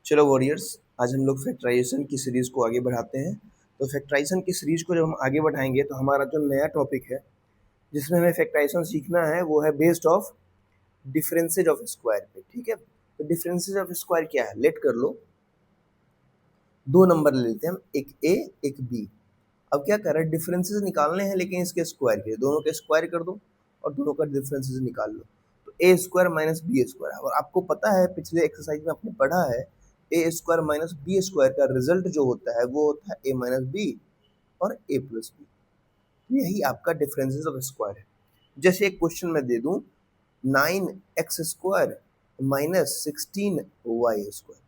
चलो वॉरियर्स, आज हम लोग फैक्टराइजेशन की सीरीज़ को आगे बढ़ाते हैं। तो फैक्टराइजेशन की सीरीज़ को जब हम आगे बढ़ाएंगे तो हमारा जो नया टॉपिक है जिसमें हमें फैक्टराइजेशन सीखना है वो है based of differences of square पे। ठीक है, तो डिफरेंसेज ऑफ स्क्वायर क्या है, लेट कर लो। दो नंबर ले लेते हैं हम, एक ए एक बी। अब क्या कर रहे हैं, डिफरेंसेस निकालने हैं लेकिन इसके स्क्वायर के, दोनों के स्क्वायर कर दो और दोनों का डिफरेंसेस निकाल लो। तो ए स्क्वायर माइनस बी स्क्वायर, और आपको पता है पिछले एक्सरसाइज में आपने पढ़ा है a square minus b square का रिजल्ट जो होता है वो होता है ए माइनस बी और ए प्लस बी। यही आपका डिफरेंसेस ऑफ स्क्वायर है। जैसे एक क्वेश्चन मैं दे दूं, 9x square minus 16y square.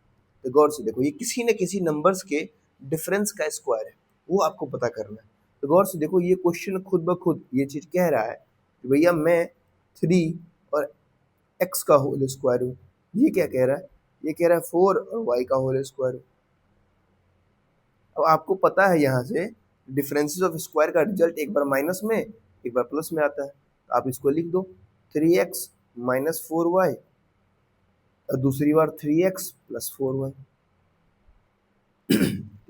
तो गौर से देखो, ये किसी न किसी नंबर्स के डिफरेंस का स्क्वायर है, वो आपको पता करना है। तो गौर से देखो, ये क्वेश्चन खुद ब खुद ये चीज कह रहा है कि भैया मैं 3 और x का होल स्क्वायर हूँ। ये क्या कह रहा है, ये कह रहा है 4 और y का होल स्क्वायर हूँ। अब आपको पता है यहाँ से डिफरेंसेस ऑफ स्क्वायर का रिजल्ट एक बार माइनस में एक बार प्लस में आता है, तो आप इसको लिख दो 3x माइनस 4y और दूसरी बार 3x प्लस 4y।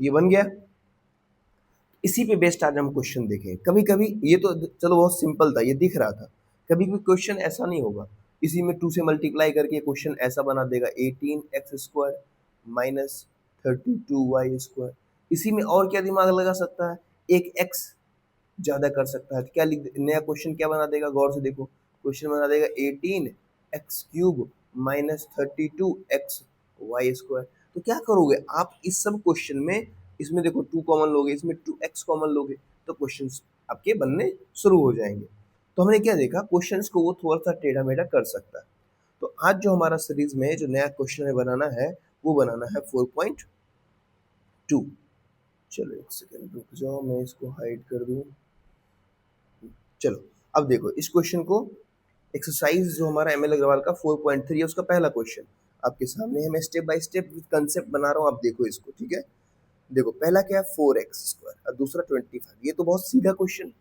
ये बन गया। इसी पे बेस्ड आज हम क्वेश्चन देखें। कभी कभी ये तो चलो बहुत सिंपल था, ये दिख रहा था। कभी कभी क्वेश्चन ऐसा नहीं होगा, इसी में 2 से मल्टीप्लाई करके क्वेश्चन ऐसा बना देगा 18x square minus 32y square. इसी में और क्या दिमाग लगा सकता है, एक x ज्यादा कर सकता है। क्या लिख, नया क्वेश्चन क्या बना देगा, गौर से देखो, क्वेश्चन बना देगा 18x cube minus 32xy square. तो क्या करोगे आप इस सब क्वेश्चन में, इसमें देखो 2 कॉमन लोगे, इसमें 2x कॉमन लोगे, तो क्वेश्चंस आपके बनने शुरू हो जाएंगे। तो हमने क्या देखा, क्वेश्चंस को वो थोड़ा सा टेढ़ा मेढ़ा कर सकता है। तो आज जो हमारा सीरीज में जो नया क्वेश्चन है बनाना है वो बनाना है 4.2। चलो एक सेकेंड रुक जाओ, मैं इसको हाइड कर दूं। चलो अब देखो इस क्वेश्चन को, एक्सरसाइज जो हमारा एम एल अग्रवाल का 4.3 है उसका पहला क्वेश्चन आपके सामने है। मैं step by step with concept बना रहा हूँ, आप देखो इसको। ठीक है, देखो पहला क्या है 4x स्क्वायर और दूसरा 25। ये तो बहुत सीधा क्वेश्चन।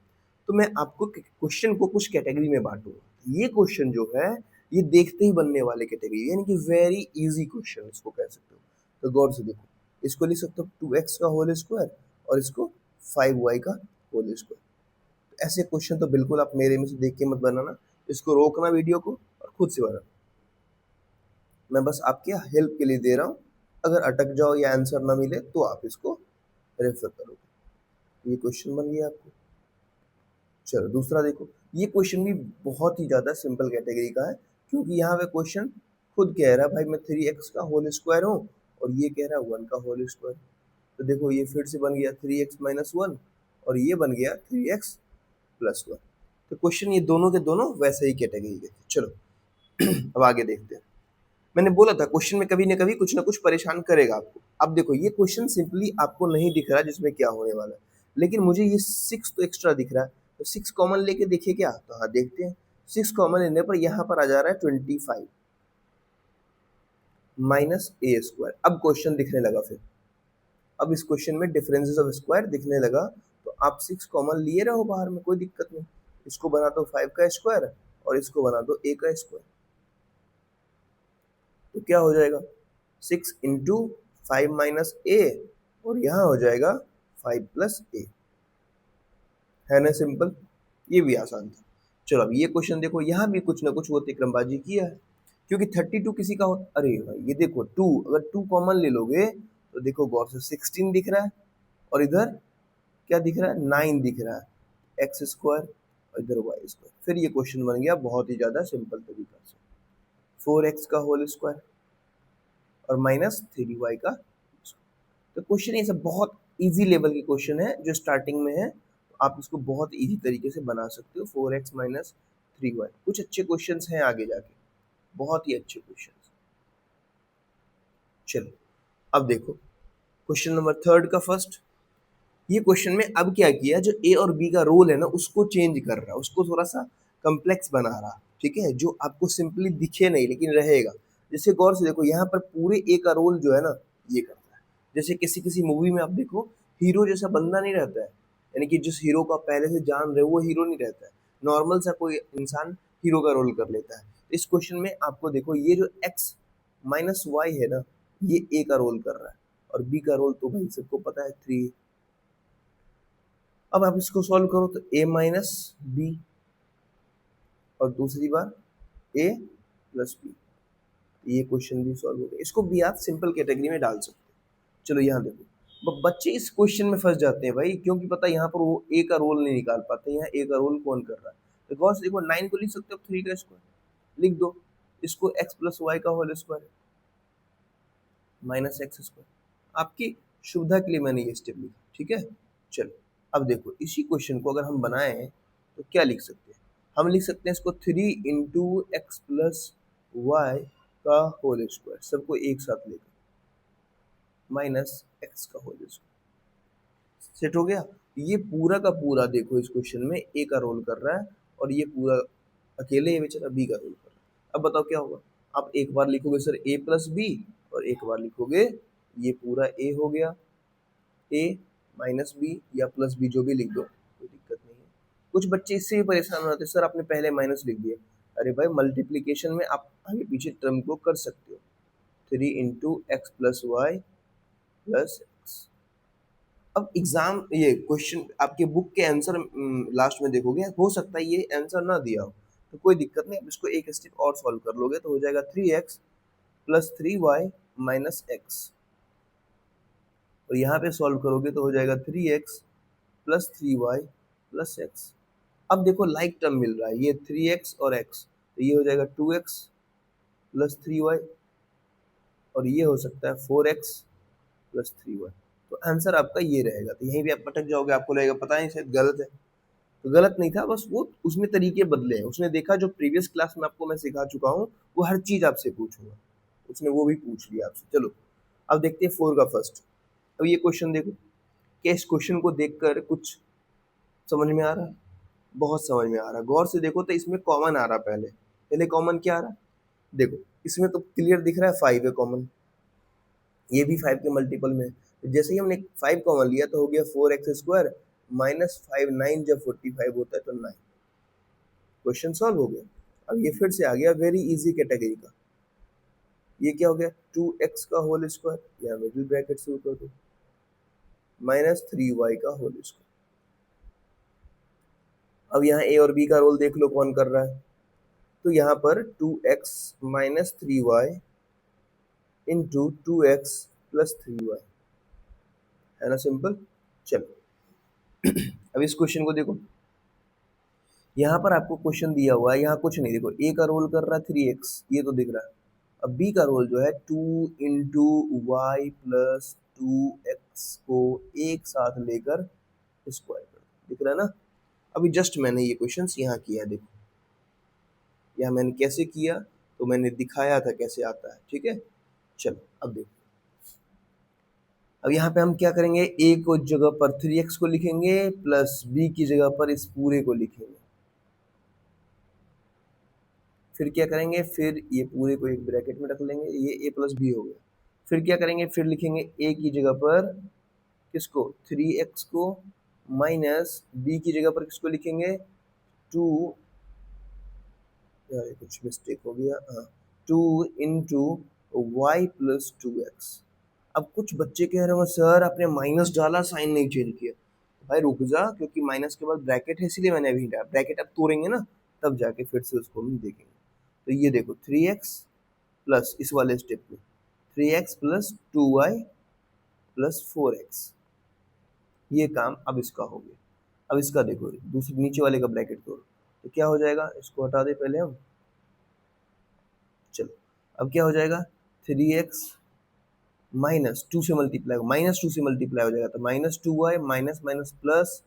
तो मैं आपको क्वेश्चन को कुछ कैटेगरी में बांटूंगा। ये क्वेश्चन जो है ये देखते ही बनने वाले कैटेगरी, यानी कि वेरी इजी क्वेश्चन इसको कह सकते हो। तो गौर से देखो, इसको लिख सकते हो 2x का होल स्क्वायर और इसको 5y का होल स्क्वायर। ऐसे क्वेश्चन तो बिल्कुल आप मेरे में से देख के मत बनाना, इसको रोकना वीडियो को और खुद से बनाना। मैं बस आपके हेल्प के लिए दे रहा हूँ, अगर अटक जाओ या आंसर ना मिले तो आप इसको रेफर करोगे। ये क्वेश्चन बन गया आपको। चलो दूसरा देखो, ये क्वेश्चन भी बहुत ही ज़्यादा सिंपल कैटेगरी का है, क्योंकि यहाँ पे क्वेश्चन खुद कह रहा है भाई मैं 3x का होल स्क्वायर हूँ और ये कह रहा है 1 का होल स्क्वायर। तो देखो ये फिर से बन गया 3x माइनस 1 और ये बन गया 3x प्लस 1। तो क्वेश्चन ये दोनों के दोनों वैसे ही कैटेगरी के थे। चलो अब आगे देखते हैं। मैंने बोला था क्वेश्चन में कभी ना कुछ परेशान करेगा आपको। अब देखो ये क्वेश्चन सिंपली आपको नहीं दिख रहा जिसमें क्या होने वाला है, लेकिन मुझे ये 6 तो एक्स्ट्रा दिख रहा है। तो 6 कॉमन लेके देखिए क्या, तो हाँ देखते हैं। 6 कॉमन लेने पर यहाँ पर आ जा रहा है 25 माइनस ए स्क्वायर। अब क्वेश्चन दिखने लगा फिर, अब इस क्वेश्चन में डिफरेंसेस ऑफ स्क्वायर दिखने लगा। तो आप 6 कॉमन लिए रहो बाहर में, कोई दिक्कत नहीं। इसको बना दो 5 का स्क्वायर और इसको बना दो ए का स्क्वायर। तो क्या हो जाएगा 6 इंटू 5 माइनस ए और यहाँ हो जाएगा 5 प्लस ए। है ना सिंपल, ये भी आसान था। चलो अब ये क्वेश्चन देखो, यहाँ भी कुछ ना कुछ वो तिक्रमबाजी किया है, क्योंकि 32 किसी का हो। अरे भाई ये देखो 2, अगर 2 कॉमन ले लोगे तो देखो गौर से 16 दिख रहा है और इधर क्या दिख रहा है 9 दिख रहा है, एक्स स्क्वायर और इधर वाई स्क्वायर। फिर ये क्वेश्चन बन गया बहुत ही ज़्यादा सिंपल तरीका से, 4x का होल स्क्वायर और माइनस 3y का। तो क्वेश्चन ये सब बहुत इजी लेवल के क्वेश्चन है जो स्टार्टिंग में है, तो आप इसको बहुत इजी तरीके से बना सकते हो। 4x माइनस 3y, कुछ अच्छे क्वेश्चंस हैं आगे जाके, बहुत ही अच्छे क्वेश्चंस। चलो अब देखो क्वेश्चन नंबर 3 का फर्स्ट। ये क्वेश्चन में अब क्या किया, जो ए और बी का रोल है ना उसको चेंज कर रहा है, उसको थोड़ा सा कम्प्लेक्स बना रहा। ठीक है, जो आपको सिंपली दिखे नहीं लेकिन रहेगा। जैसे गौर से देखो, यहाँ पर पूरे ए का रोल जो है ना ये करता है। जैसे किसी किसी मूवी में आप देखो हीरो जैसा बंदा नहीं रहता है, यानी कि जिस हीरो को आप पहले से जान रहे हो वो हीरो नहीं रहता है, नॉर्मल सा कोई इंसान हीरो का रोल कर लेता है। इस क्वेश्चन में आपको देखो ये जो एक्स माइनस वाई है ना, ये ए का रोल कर रहा है और बी का रोल तो भाई सबको पता है 3। अब आप इसको सॉल्व करो तो a माइनस बी और दूसरी बार a प्लस बी, ये क्वेश्चन भी सॉल्व हो गया। इसको भी आप सिंपल कैटेगरी में डाल सकते हो। चलो यहाँ देखो, बच्चे इस क्वेश्चन में फंस जाते हैं भाई, क्योंकि पता है यहाँ पर वो ए का रोल नहीं निकाल पाते, यहाँ ए का रोल कौन कर रहा है। तो गौर से देखो, 9 को लिख सकते हो 3 का स्क्वायर लिख दो, इसको x प्लस वाई का whole square minus x square. आपकी सुविधा के लिए मैंने ये स्टेप लिखा, ठीक है। चलो अब देखो, इसी क्वेश्चन को अगर हम बनाएं तो क्या लिख सकते हैं, हम लिख सकते हैं इसको 3 इंटू एक्स प्लस वाई का होल स्क्वायर, सबको एक साथ लेकर माइनस एक्स का होल स्क्वायर। सेट हो गया। ये पूरा का पूरा देखो इस क्वेश्चन में ए का रोल कर रहा है और ये पूरा अकेले ये बेचारा बी का रोल कर रहा है। अब बताओ क्या होगा, आप एक बार लिखोगे सर ए प्लस बी और एक बार लिखोगे ये पूरा ए हो गया, ए माइनस बी या प्लस बी जो भी लिख दो, कोई दिक्कत नहीं है। कुछ बच्चे इससे भी परेशान होते हैं, सर आपने पहले माइनस लिख दिया। अरे भाई, मल्टीप्लीकेशन में आप आगे पीछे टर्म को कर सकते हो, 3 into x plus y plus x. अब एग्जाम ये क्वेश्चन आपके बुक के आंसर लास्ट में देखोगे, हो सकता है ये आंसर ना दिया हो, तो कोई दिक्कत नहीं, आप इसको एक स्टेप और सॉल्व कर लोगे तो हो जाएगा 3x plus 3y minus x, और यहाँ पे सॉल्व करोगे तो हो जाएगा 3x plus 3y plus x. अब देखो लाइक टर्म मिल रहा है, ये 3x और x, तो ये हो जाएगा 2x प्लस 3y और ये हो सकता है 4x प्लस 3y। तो आंसर आपका ये रहेगा। तो यहीं भी आप पटक जाओगे, आपको लगेगा पता नहीं शायद गलत है, तो गलत नहीं था, बस वो उसमें तरीके बदले हैं। उसने देखा जो प्रीवियस क्लास में आपको मैं सिखा चुका हूँ वो हर चीज आपसे पूछूंगा, उसने वो भी पूछ लिया आपसे। चलो अब देखते हैं 4 का फर्स्ट। अब ये क्वेश्चन देखो, क्या इस क्वेश्चन को देखकर कुछ समझ में आ रहा है? बहुत समझ में आ रहा है। गौर से देखो तो इसमें कॉमन आ रहा, पहले पहले कॉमन क्या आ रहा, देखो इसमें तो क्लियर दिख रहा है 5 है कॉमन, ये भी 5 के मल्टीपल में। तो जैसे ही हमने 5 कॉमन लिया तो हो गया 4x स्क्वायर माइनस 5, 9 जब 45 होता है तो 9। क्वेश्चन सॉल्व हो गया। अब ये फिर से आ गया वेरी इजी कैटेगरी का, ये क्या हो गया 2x का होल स्क्वायर, या मिडिल ब्रैकेट शुरू कर दो, माइनस 3y का होल स्क्वायर। अब यहाँ a और b का रोल देख लो कौन कर रहा है, तो यहाँ पर 2x minus 3y into 2x plus 3y, है ना सिंपल। चलो अब इस क्वेश्चन को देखो, यहाँ पर आपको क्वेश्चन दिया हुआ है, यहाँ कुछ नहीं, देखो a का रोल कर रहा है 3x, ये तो दिख रहा है। अब b का रोल जो है 2 इंटू वाई प्लस 2x को एक साथ लेकर स्क्वायर कर, दिख रहा है ना। अभी जस्ट मैंने ये क्वेश्चन यहाँ किया, देखो यहाँ मैंने कैसे किया, तो मैंने दिखाया था कैसे आता है, ठीक है। चलो अब देखो, अब यहाँ पे हम क्या करेंगे, a को जगह पर 3x को लिखेंगे प्लस b की जगह पर इस पूरे को लिखेंगे। फिर क्या करेंगे, फिर ये पूरे को एक ब्रैकेट में रख लेंगे, ये a प्लस बी हो गया। फिर क्या करेंगे, फिर लिखेंगे a की जगह पर किसको, 3x को, माइनस b की जगह पर किसको लिखेंगे 2, यार कुछ मिस्टेक हो गया, हाँ 2 इंटू वाई प्लस 2x। अब कुछ बच्चे कह रहे हो सर आपने माइनस डाला साइन नहीं चेंज किया, भाई रुक जा, क्योंकि माइनस के बाद ब्रैकेट है इसीलिए मैंने अभी डाला, ब्रैकेट अब तोड़ेंगे ना तब जाके फिर से उसको हम देखेंगे। तो ये देखो 3x प्लस इस वाले स्टेप में 3x plus 2y plus 4x, ये काम अब इसका हो गया। अब इसका देखो दूसरे नीचे वाले का ब्रैकेट तोड़ो तो क्या हो जाएगा, इसको हटा दे पहले हम। चलो अब क्या हो जाएगा, 3x माइनस 2 से मल्टीप्लाई, माइनस 2 से मल्टीप्लाई हो जाएगा तो minus 2y minus minus plus,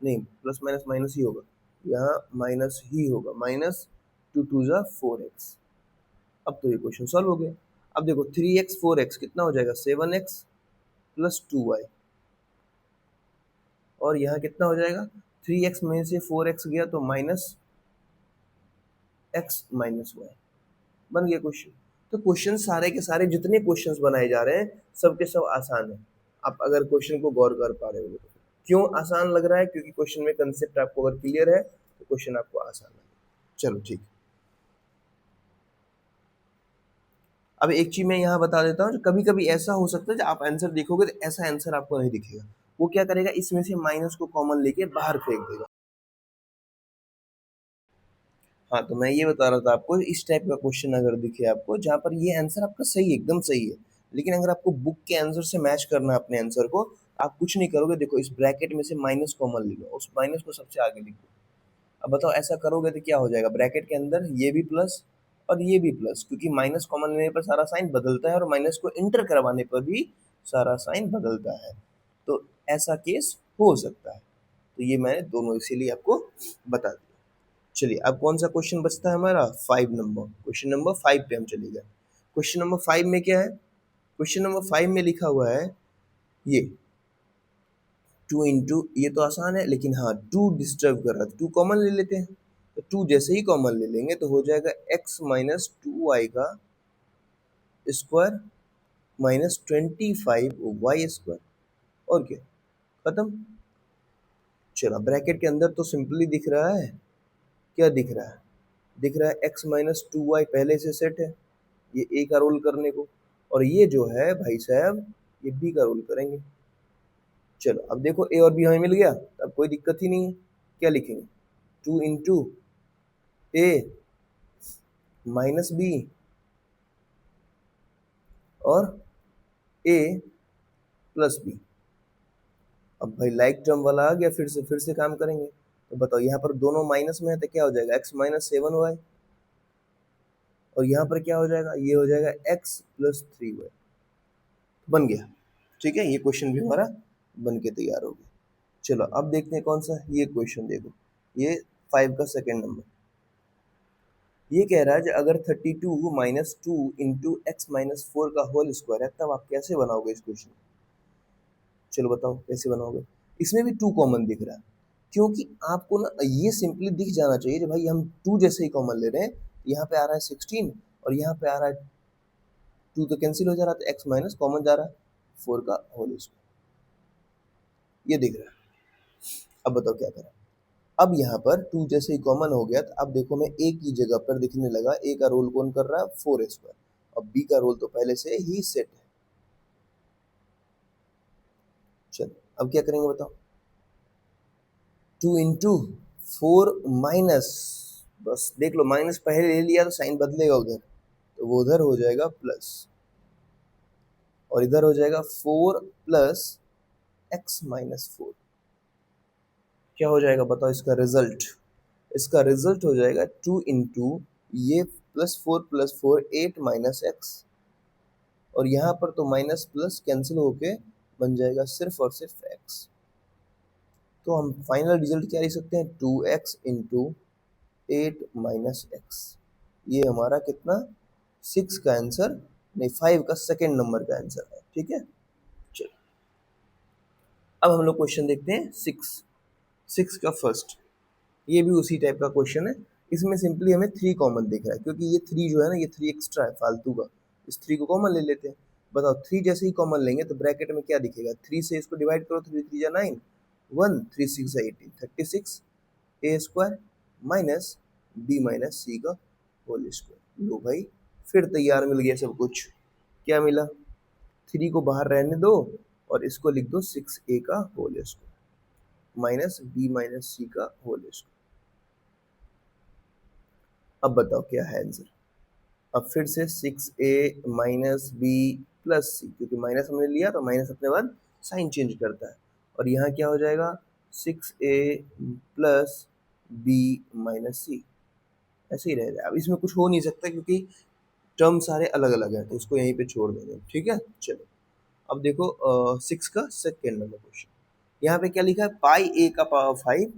नहीं प्लस माइनस माइनस ही होगा, यहाँ माइनस ही होगा, माइनस 2 2 जा 4x। अब तो ये क्वेश्चन सॉल्व हो गया। अब देखो 3x 4x कितना हो जाएगा 7x प्लस 2y, और यहाँ कितना हो जाएगा 3x में से 4x गया तो माइनस x माइनस y, बन गया क्वेश्चन। तो क्वेश्चन सारे के सारे जितने क्वेश्चंस बनाए जा रहे हैं सब के सब आसान है, आप अगर क्वेश्चन को गौर कर पा रहे हो तो। क्यों आसान लग रहा है, क्योंकि क्वेश्चन में कंसेप्ट आपको अगर क्लियर है तो क्वेश्चन आपको आसान है। चलो ठीक, अब एक चीज मैं यहाँ बता देता हूँ, कभी कभी ऐसा हो सकता है जब आप आंसर देखोगे तो ऐसा आंसर आपको नहीं दिखेगा। वो क्या करेगा, इसमें से माइनस को कॉमन लेके बाहर फेंक देगा। हाँ, तो मैं ये बता रहा था आपको, इस टाइप का क्वेश्चन अगर दिखे आपको जहाँ पर ये आंसर आपका सही है, एकदम सही है, लेकिन अगर आपको बुक के आंसर से मैच करना है अपने आंसर को, आप कुछ नहीं करोगे, देखो इस ब्रैकेट में से माइनस कॉमन ले लो, उस माइनस को सबसे आगे लिख दो। अब बताओ ऐसा करोगे तो क्या हो जाएगा, ब्रैकेट के अंदर ये भी प्लस और ये भी प्लस, क्योंकि माइनस कॉमन लेने पर सारा साइन बदलता है और माइनस को इंटर करवाने पर भी सारा साइन बदलता है। तो ऐसा केस हो सकता है, तो ये मैंने दोनों इसीलिए आपको बता दिया। चलिए अब कौन सा क्वेश्चन बचता है हमारा, 5 नंबर, क्वेश्चन नंबर 5 पे हम चले गए। क्वेश्चन नंबर 5 में क्या है, क्वेश्चन नंबर 5 में लिखा हुआ है ये 2 इंटू, ये तो आसान है, लेकिन हाँ 2 डिस्टर्ब कर रहा है, 2 कॉमन ले लेते हैं, तो 2 जैसे ही कॉमन ले लेंगे तो हो जाएगा x माइनस 2y का स्क्वायर माइनस 25y स्क्वायर, और क्या, खत्म। चलो ब्रैकेट के अंदर तो सिंपली दिख रहा है, क्या दिख रहा है, दिख रहा है x माइनस 2y पहले से सेट है, ये a का रोल करने को, और ये जो है भाई साहब ये b का रोल करेंगे। चलो अब देखो a और b हमें मिल गया, अब कोई दिक्कत ही नहीं है, क्या लिखेंगे, 2 इंटू a माइनस b और a प्लस b। अब भाई लाइक टर्म वाला आ गया, फिर से काम करेंगे, तो बताओ यहाँ पर दोनों माइनस में है तो क्या हो जाएगा, x माइनस 7y, और यहाँ पर क्या हो जाएगा, ये हो जाएगा x प्लस 3y, बन गया। ठीक है, ये क्वेश्चन भी हमारा बन के तैयार हो गया। चलो अब देखते हैं कौन सा, ये क्वेश्चन देखो, ये 5 का सेकेंड नंबर, ये कह रहा है कि अगर 32 माइनस 2 इंटू एक्स माइनस 4 का होल स्क्वायर है, तब आप कैसे बनाओगे इस क्वेश्चन। चलो बताओ कैसे बनाओगे, इसमें भी 2 कॉमन दिख रहा है, क्योंकि आपको ना ये सिंपली दिख जाना चाहिए कि भाई हम 2 जैसे ही कॉमन ले रहे हैं, यहाँ पे आ रहा है 16 और यहाँ पे आ रहा है 2, तो कैंसिल हो जा रहा है, तो एक्स माइनस कॉमन जा रहा है 4 का होल स्क्वायर, ये दिख रहा है। अब बताओ क्या करें, अब यहाँ पर 2 जैसे ही कॉमन हो गया, तो अब देखो मैं a की जगह पर दिखने लगा, a का रोल कौन कर रहा है, 4 स्क्वायर, अब b का रोल तो पहले से ही सेट है। चलो अब क्या करेंगे बताओ, 2 इंटू 4 माइनस, बस देख लो माइनस पहले ले लिया तो साइन बदलेगा उधर, तो वो उधर हो जाएगा प्लस, और इधर हो जाएगा 4 प्लस एक्स माइनस 4, क्या हो जाएगा बताओ इसका रिजल्ट, इसका रिजल्ट हो जाएगा 2 इंटू ये प्लस 4 8 माइनस एक्स, और यहाँ पर तो माइनस प्लस कैंसिल होके बन जाएगा सिर्फ और सिर्फ x, तो हम फाइनल रिजल्ट क्या लिख सकते हैं, 2x इंटू 8 माइनस एक्स, ये हमारा कितना 6 का आंसर, नहीं 5 का सेकेंड नंबर का आंसर है। ठीक है, चलो अब हम लोग क्वेश्चन देखते हैं 6 का फर्स्ट, ये भी उसी टाइप का क्वेश्चन है, इसमें सिंपली हमें 3 कॉमन दिख रहा है, क्योंकि ये 3 जो है ना, ये 3 एक्स्ट्रा है फालतू का, इस 3 को कॉमन ले लेते हैं। बताओ 3 जैसे ही कॉमन लेंगे तो ब्रैकेट में क्या दिखेगा, 3 से इसको डिवाइड करो, 3 3 जा 9, 1 3 6 18, 36 a square minus b minus c का होल स्क्वायर। लो भाई फिर तैयार मिल गया सब कुछ, क्या मिला, 3 को बाहर रहने दो और इसको लिख दो 6a का whole square minus b minus c का होल स्क्वायर। अब बताओ क्या है आंसर, अब फिर से 6a माइनस बी प्लस सी, क्योंकि माइनस हमने लिया तो माइनस अपने बाद साइन चेंज करता है, और यहाँ क्या हो जाएगा 6a प्लस बी माइनस सी, ऐसे ही रहेगा। अब इसमें कुछ हो नहीं सकता क्योंकि टर्म सारे अलग अलग हैं, तो इसको यहीं पे छोड़ देंगे। ठीक है, चलो अब देखो 6 का सेकेंड नंबर क्वेश्चन, यहाँ पे क्या लिखा है, पाई a का पावर 5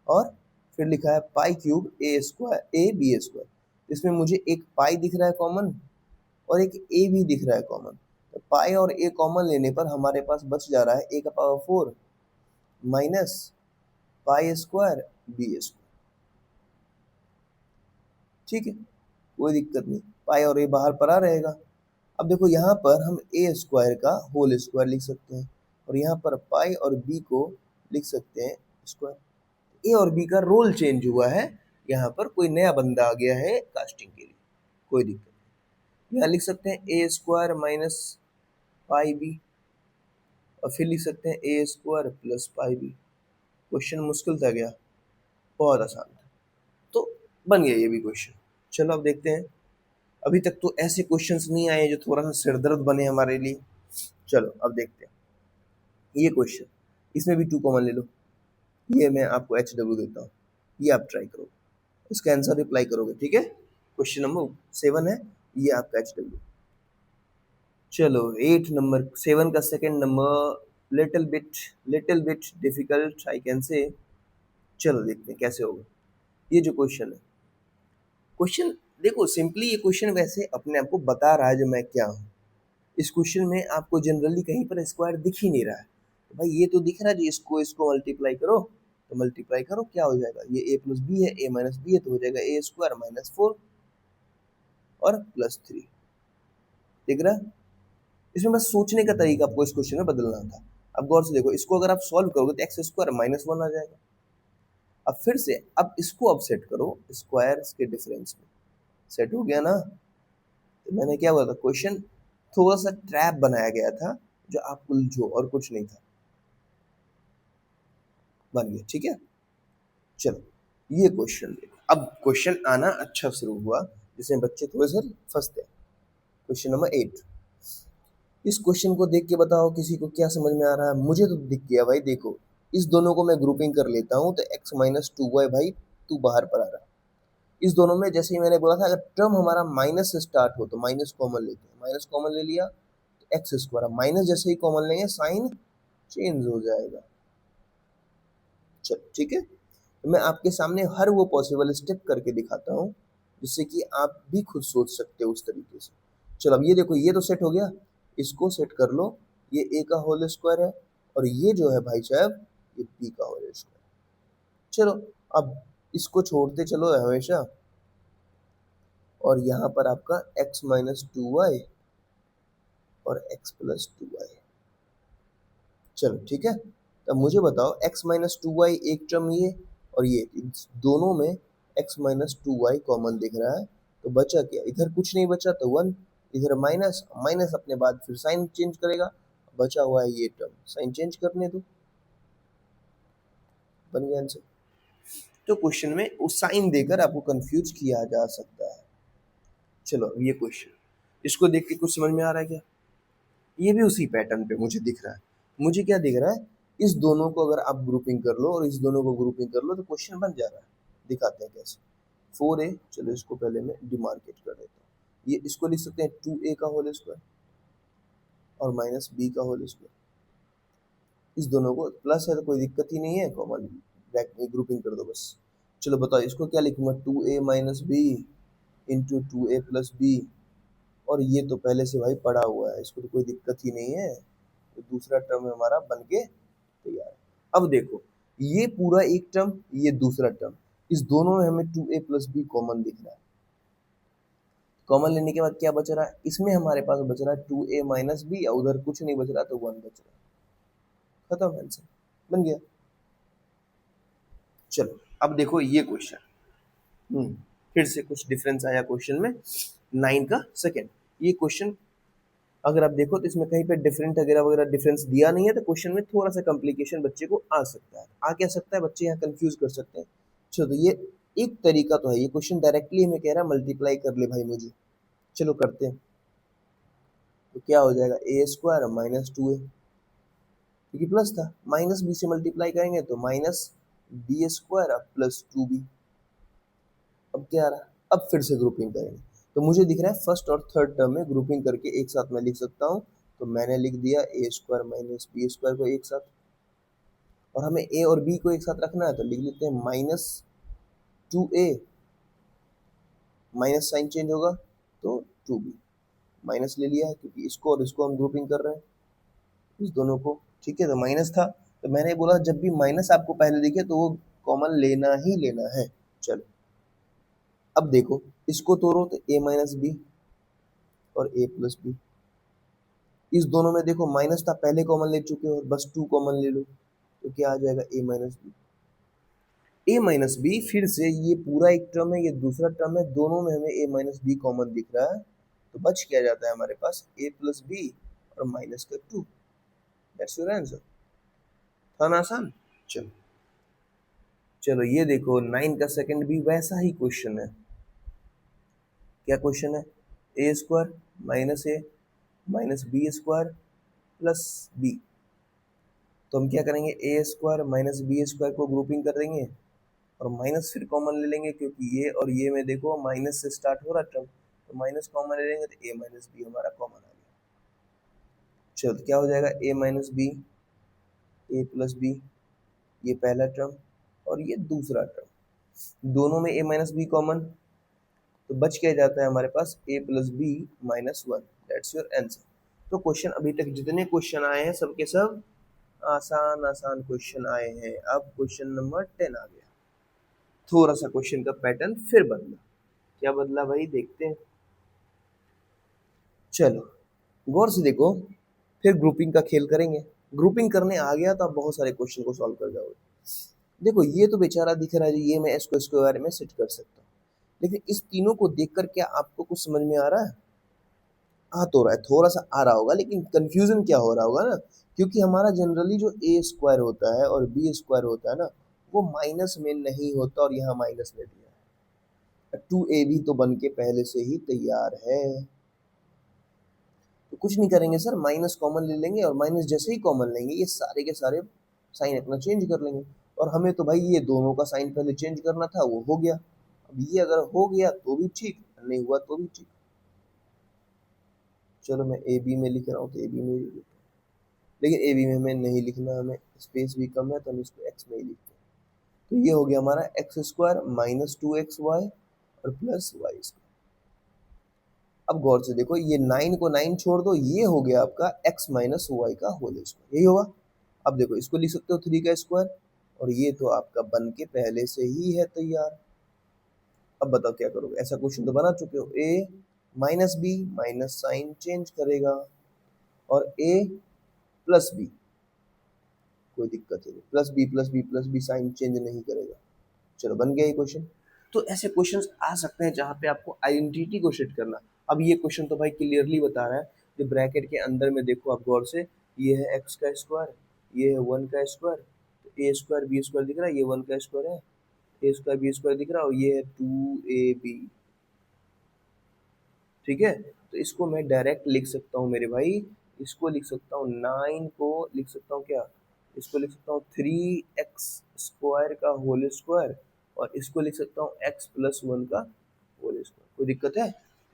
और फिर लिखा है pi cube a square a b square, इसमें मुझे एक पाई दिख रहा है कॉमन और एक ए भी दिख रहा है कॉमन, तो पाई और ए कॉमन लेने पर हमारे पास बच जा रहा है ए का power 4 minus pi square b square. ठीक है, कोई दिक्कत नहीं, पाई और ए बाहर पड़ा रहेगा। अब देखो यहाँ पर हम ए स्क्वायर का होल स्क्वायर लिख सकते हैं, और यहाँ पर पाई और बी को लिख सकते हैं स्क्वायर। ए और बी का रोल चेंज हुआ है, यहाँ पर कोई नया बंदा आ गया है कास्टिंग के लिए, कोई दिक्कत नहीं। यहाँ लिख सकते हैं a square minus pi b, और फिर लिख सकते हैं a square plus pi b. Question मुश्किल था क्या? बहुत आसान था। तो बन गया ये भी क्वेश्चन। चलो अब देखते हैं। अभी तक तो ऐसे क्वेश्चंस नहीं आए जो थोड़ा सा सिरदर्द बने हमारे लिए। चलो अब देखते हैं ये क्वेश्चन। इसमें भी 2 कॉमन ले लो। ये मैं आपको एच डब्ल्यू देता हूँ, ये आप ट्राई करो, इसका आंसर रिप्लाई करोगे, ठीक है? क्वेश्चन नंबर 7 है, ये आपका एच डब्ल्यू। चलो 8 नंबर 7 का second number little bit difficult I can say. चलो देखते हैं कैसे होगा ये जो क्वेश्चन है। क्वेश्चन देखो सिंपली, ये क्वेश्चन वैसे अपने आप को बता रहा है जो मैं क्या हूँ। इस क्वेश्चन में आपको जनरली कहीं पर स्क्वायर दिख ही नहीं रहा है। तो भाई ये तो दिख रहा है जी, इसको इसको मल्टीप्लाई करो, तो मल्टीप्लाई करो क्या हो जाएगा, ये ए प्लस बी है, ए माइनस बी है, तो हो जाएगा ए स्क्वायर माइनस 4 और प्लस 3। दिख रहा है? इसमें बस सोचने का तरीका आपको इस क्वेश्चन में बदलना था। अब गौर से देखो, इसको अगर आप सॉल्व करोगे तो एक्स स्क्वायर माइनस 1 आ जाएगा। अब फिर से अब इसको अब सेट करो स्क्वायर्स के डिफरेंस में, सेट हो गया ना? तो मैंने क्या बोला था, क्वेश्चन थोड़ा सा ट्रैप बनाया गया था जो आप उलझो, और कुछ नहीं था। बन गया, ठीक है? चलो ये क्वेश्चन देखो, अब क्वेश्चन आना अच्छा शुरू हुआ, जिसमें बच्चे थोड़े से फंसते हैं। Question number 8। इस क्वेश्चन को देख के बताओ किसी को क्या समझ में आ रहा है। मुझे तो दिख गया भाई। देखो इस दोनों को मैं ग्रुपिंग कर लेता हूँ, तो x माइनस 2y भाई तू बाहर पर आ रहा है। इस दोनों में जैसे ही मैंने बोला था, अगर टर्म हमारा माइनस से स्टार्ट हो तो माइनस कॉमन लेते हैं, माइनस कॉमन ले लिया तो एक्स स्क्वायर, माइनस जैसे ही कॉमन लेंगे साइन चेंज हो जाएगा। चलो ठीक है, तो मैं आपके सामने हर वो पॉसिबल स्टेप करके दिखाता हूँ जिससे कि आप भी खुद सोच सकते हो उस तरीके से। चलो अब ये देखो, ये तो सेट हो गया, इसको सेट कर लो। ये a का होल स्क्वायर है, और ये जो है भाई साहब ये b का होल स्क्वायर। चलो अब इसको छोड़ते चलो हमेशा, और यहाँ पर आपका x माइनस 2y और x प्लस 2y। चलो ठीक है, तब मुझे बताओ x माइनस 2y एक टर्म ये, और ये दोनों में x माइनस 2y कॉमन दिख रहा है, तो बचा क्या? इधर कुछ नहीं बचा तो 1, इधर माइनस, माइनस अपने बाद फिर साइन चेंज करेगा, बचा हुआ है ये टर्म, साइन चेंज करने दो, बन गया आंसर। तो क्वेश्चन में उस साइन देकर आपको कंफ्यूज किया जा सकता है। चलो अब ये क्वेश्चन, इसको देख के कुछ समझ में आ रहा है क्या? ये भी उसी पैटर्न पे मुझे दिख रहा है। मुझे क्या दिख रहा है, इस दोनों को अगर आप ग्रुपिंग कर लो और इस दोनों को ग्रुपिंग कर लो तो क्वेश्चन बन जा रहा है। दिखाते हैं कैसे। 4a, चलो इसको पहले मैं डिमार्केट कर देता हूँ। ये इसको लिख सकते हैं 2a का होल स्क्वायर और माइनस b का होल स्क्वायर। इस दोनों को प्लस है तो कोई दिक्कत ही नहीं है, कॉमन ग्रुपिंग कर दो बस। चलो बताओ इसको क्या लिखूंगा, 2a minus b into 2a plus b, और ये तो पहले से भाई पड़ा हुआ है, इसको तो कोई दिक्कत ही नहीं है। तो दूसरा टर्म हमारा बन के तैयार है। अब देखो ये पूरा एक टर्म, ये दूसरा टर्म, इस दोनों में हमें 2a प्लस बी कॉमन दिख रहा है। कॉमन लेने के बाद क्या बच रहा है, इसमें हमारे पास बच रहा है 2a माइनस बी, और उधर कुछ नहीं बच रहा तो 1 बच रहा है। खत्म, आंसर बन गया। चलो अब देखो ये क्वेश्चन, फिर से कुछ डिफरेंस आया क्वेश्चन में। 9 का सेकंड ये क्वेश्चन, अगर आप देखो तो इसमें कहीं पे डिफरेंट वगैरह वगैरह डिफरेंस दिया नहीं है, तो क्वेश्चन में थोड़ा सा कॉम्प्लिकेशन बच्चे को आ सकता है। आ क्या सकता है, बच्चे यहाँ कंफ्यूज कर सकते हैं। चलो तो ये एक तरीका तो है, ये क्वेश्चन डायरेक्टली हमें कह रहा है मल्टीप्लाई कर ले भाई मुझे। चलो करते हैं, तो क्या हो जाएगा, ए स्क्वायर माइनस 2a, क्योंकि प्लस था, माइनस बी से मल्टीप्लाई करेंगे तो minus b square plus 2b। अब क्या आ रहा है, अब फिर से ग्रुपिंग करेंगे, तो मुझे दिख रहा है फर्स्ट और थर्ड टर्म में ग्रुपिंग करके एक साथ मैं लिख सकता हूँ। तो मैंने लिख दिया ए स्क्वायर माइनस बी स्क्वायर को एक साथ, और हमें ए और बी को एक साथ रखना है तो लिख लेते हैं minus 2a, minus sign change होगा तो 2b, माइनस ले लिया है क्योंकि इसको और इसको हम ग्रुपिंग कर रहे हैं, इस दोनों को। ठीक है, तो माइनस था, तो मैंने बोला जब भी माइनस आपको पहले दिखे तो वो कॉमन लेना ही लेना है। चलो अब देखो इसको तोड़ो तो a माइनस बी और a प्लस बी, इस दोनों में देखो माइनस था, पहले कॉमन ले चुके हो, बस 2 कॉमन ले लो, तो क्या आ जाएगा, a minus b. a minus b, फिर से ये पूरा एक टर्म है, ये दूसरा टर्म है, दोनों में हमें a माइनस बी कॉमन दिख रहा है, तो बच क्या जाता है हमारे पास a प्लस बी और माइनस का 2। That's your answer. था ना आसान? चलो चलो ये देखो 9 का सेकंड भी वैसा ही क्वेश्चन है। क्या क्वेश्चन है? A square minus a minus b square plus b. तो हम क्या करेंगे, a square minus b square को ग्रुपिंग कर देंगे और माइनस फिर कॉमन ले लेंगे, क्योंकि ये और ये में देखो माइनस से स्टार्ट हो रहा टर्म, तो माइनस कॉमन ले लेंगे तो ए माइनस बी हमारा कॉमन आ गया। चलो तो क्या हो जाएगा, ए minus b a plus B, ये पहला टर्म और ये दूसरा टर्म, दोनों में ए माइनस बी कॉमन, तो बच क्या जाता है हमारे पास a plus b minus one. That's your answer. तो क्वेश्चन अभी तक जितने क्वेश्चन आए हैं सबके सब आसान आसान क्वेश्चन आए हैं। अब क्वेश्चन नंबर 10 आ गया। थोड़ा सा क्वेश्चन का पैटर्न फिर बदला। क्या बदला भाई, देखते हैं। चलो गौर से देखो, फिर ग्रुपिंग का खेल करेंगे। ग्रुपिंग करने आ गया तो आप बहुत सारे क्वेश्चन को सॉल्व कर जाओगे। देखो ये तो बेचारा दिख रहा है, ये मैं इसको इसके बारे में सेट कर सकता हूँ, लेकिन इस तीनों को देखकर क्या आपको कुछ समझ में आ रहा है? आ तो रहा है, थोड़ा सा आ रहा होगा, लेकिन कंफ्यूजन क्या हो रहा होगा ना, क्योंकि हमारा जनरली जो ए स्क्वायर होता है और बी स्क्वायर होता है ना, वो माइनस में नहीं होता और यहाँ माइनस में दिया है। टू ए बी तो बन के पहले से ही तैयार है, तो कुछ नहीं करेंगे सर, माइनस कॉमन ले लेंगे और माइनस जैसे ही कॉमन लेंगे ये सारे के सारे साइन अपना चेंज कर लेंगे। और हमें तो भाई ये दोनों का साइन पहले चेंज करना था, वो हो गया। अब ये अगर हो गया तो भी ठीक, नहीं हुआ तो भी ठीक। चलो मैं ए बी में लिख रहा हूँ तो ए बी में लिख, लेकिन ए बी में हमें नहीं लिखना, हमें स्पेस भी कम है तो हम इसको एक्स में ही लिखते हैं। तो ये हो गया हमारा x square minus two x y और प्लस वाई स्क्वायर। अब गौर से देखो, ये 9 को 9 छोड़ दो, ये हो गया आपका x माइनस वाई का होल स्क्वायर, यही होगा। अब देखो इसको लिख सकते हो 3 का स्क्वायर, और ये तो आपका बन के पहले से ही है तैयार। अब बताओ क्या करोगे, ऐसा क्वेश्चन तो बना चुके हो। a minus b minus sign change करेगा और a प्लस बी, कोई दिक्कत नहीं, प्लस बी साइन चेंज नहीं करेगा। चलो बन गया ये क्वेश्चन। तो ऐसे क्वेश्चंस आ सकते हैं जहाँ पे आपको आइडेंटिटी को सेट करना। अब ये क्वेश्चन तो भाई क्लियरली बता रहा है, जो ब्रैकेट के अंदर में देखो आप गौर से, ये है एक्स का स्क्वायर, ये है वन का स्क्वायर, तो ए स्क्वायर बी स्क्वायर दिख रहा है, ये वन का स्क्वायर है, ए स्क्वायर बी स्क्वायर दिख रहा है, और ये है टू ए बी। ठीक है, तो इसको मैं डायरेक्ट लिख सकता हूँ मेरे भाई, इसको लिख सकता हूँ 9 को लिख सकता हूँ क्या, इसको लिख सकता हूँ 3x स्क्वायर का होल स्क्वायर, और इसको लिख सकता हूँ x प्लस वन का होल स्क्वायर। कोई दिक्कत है?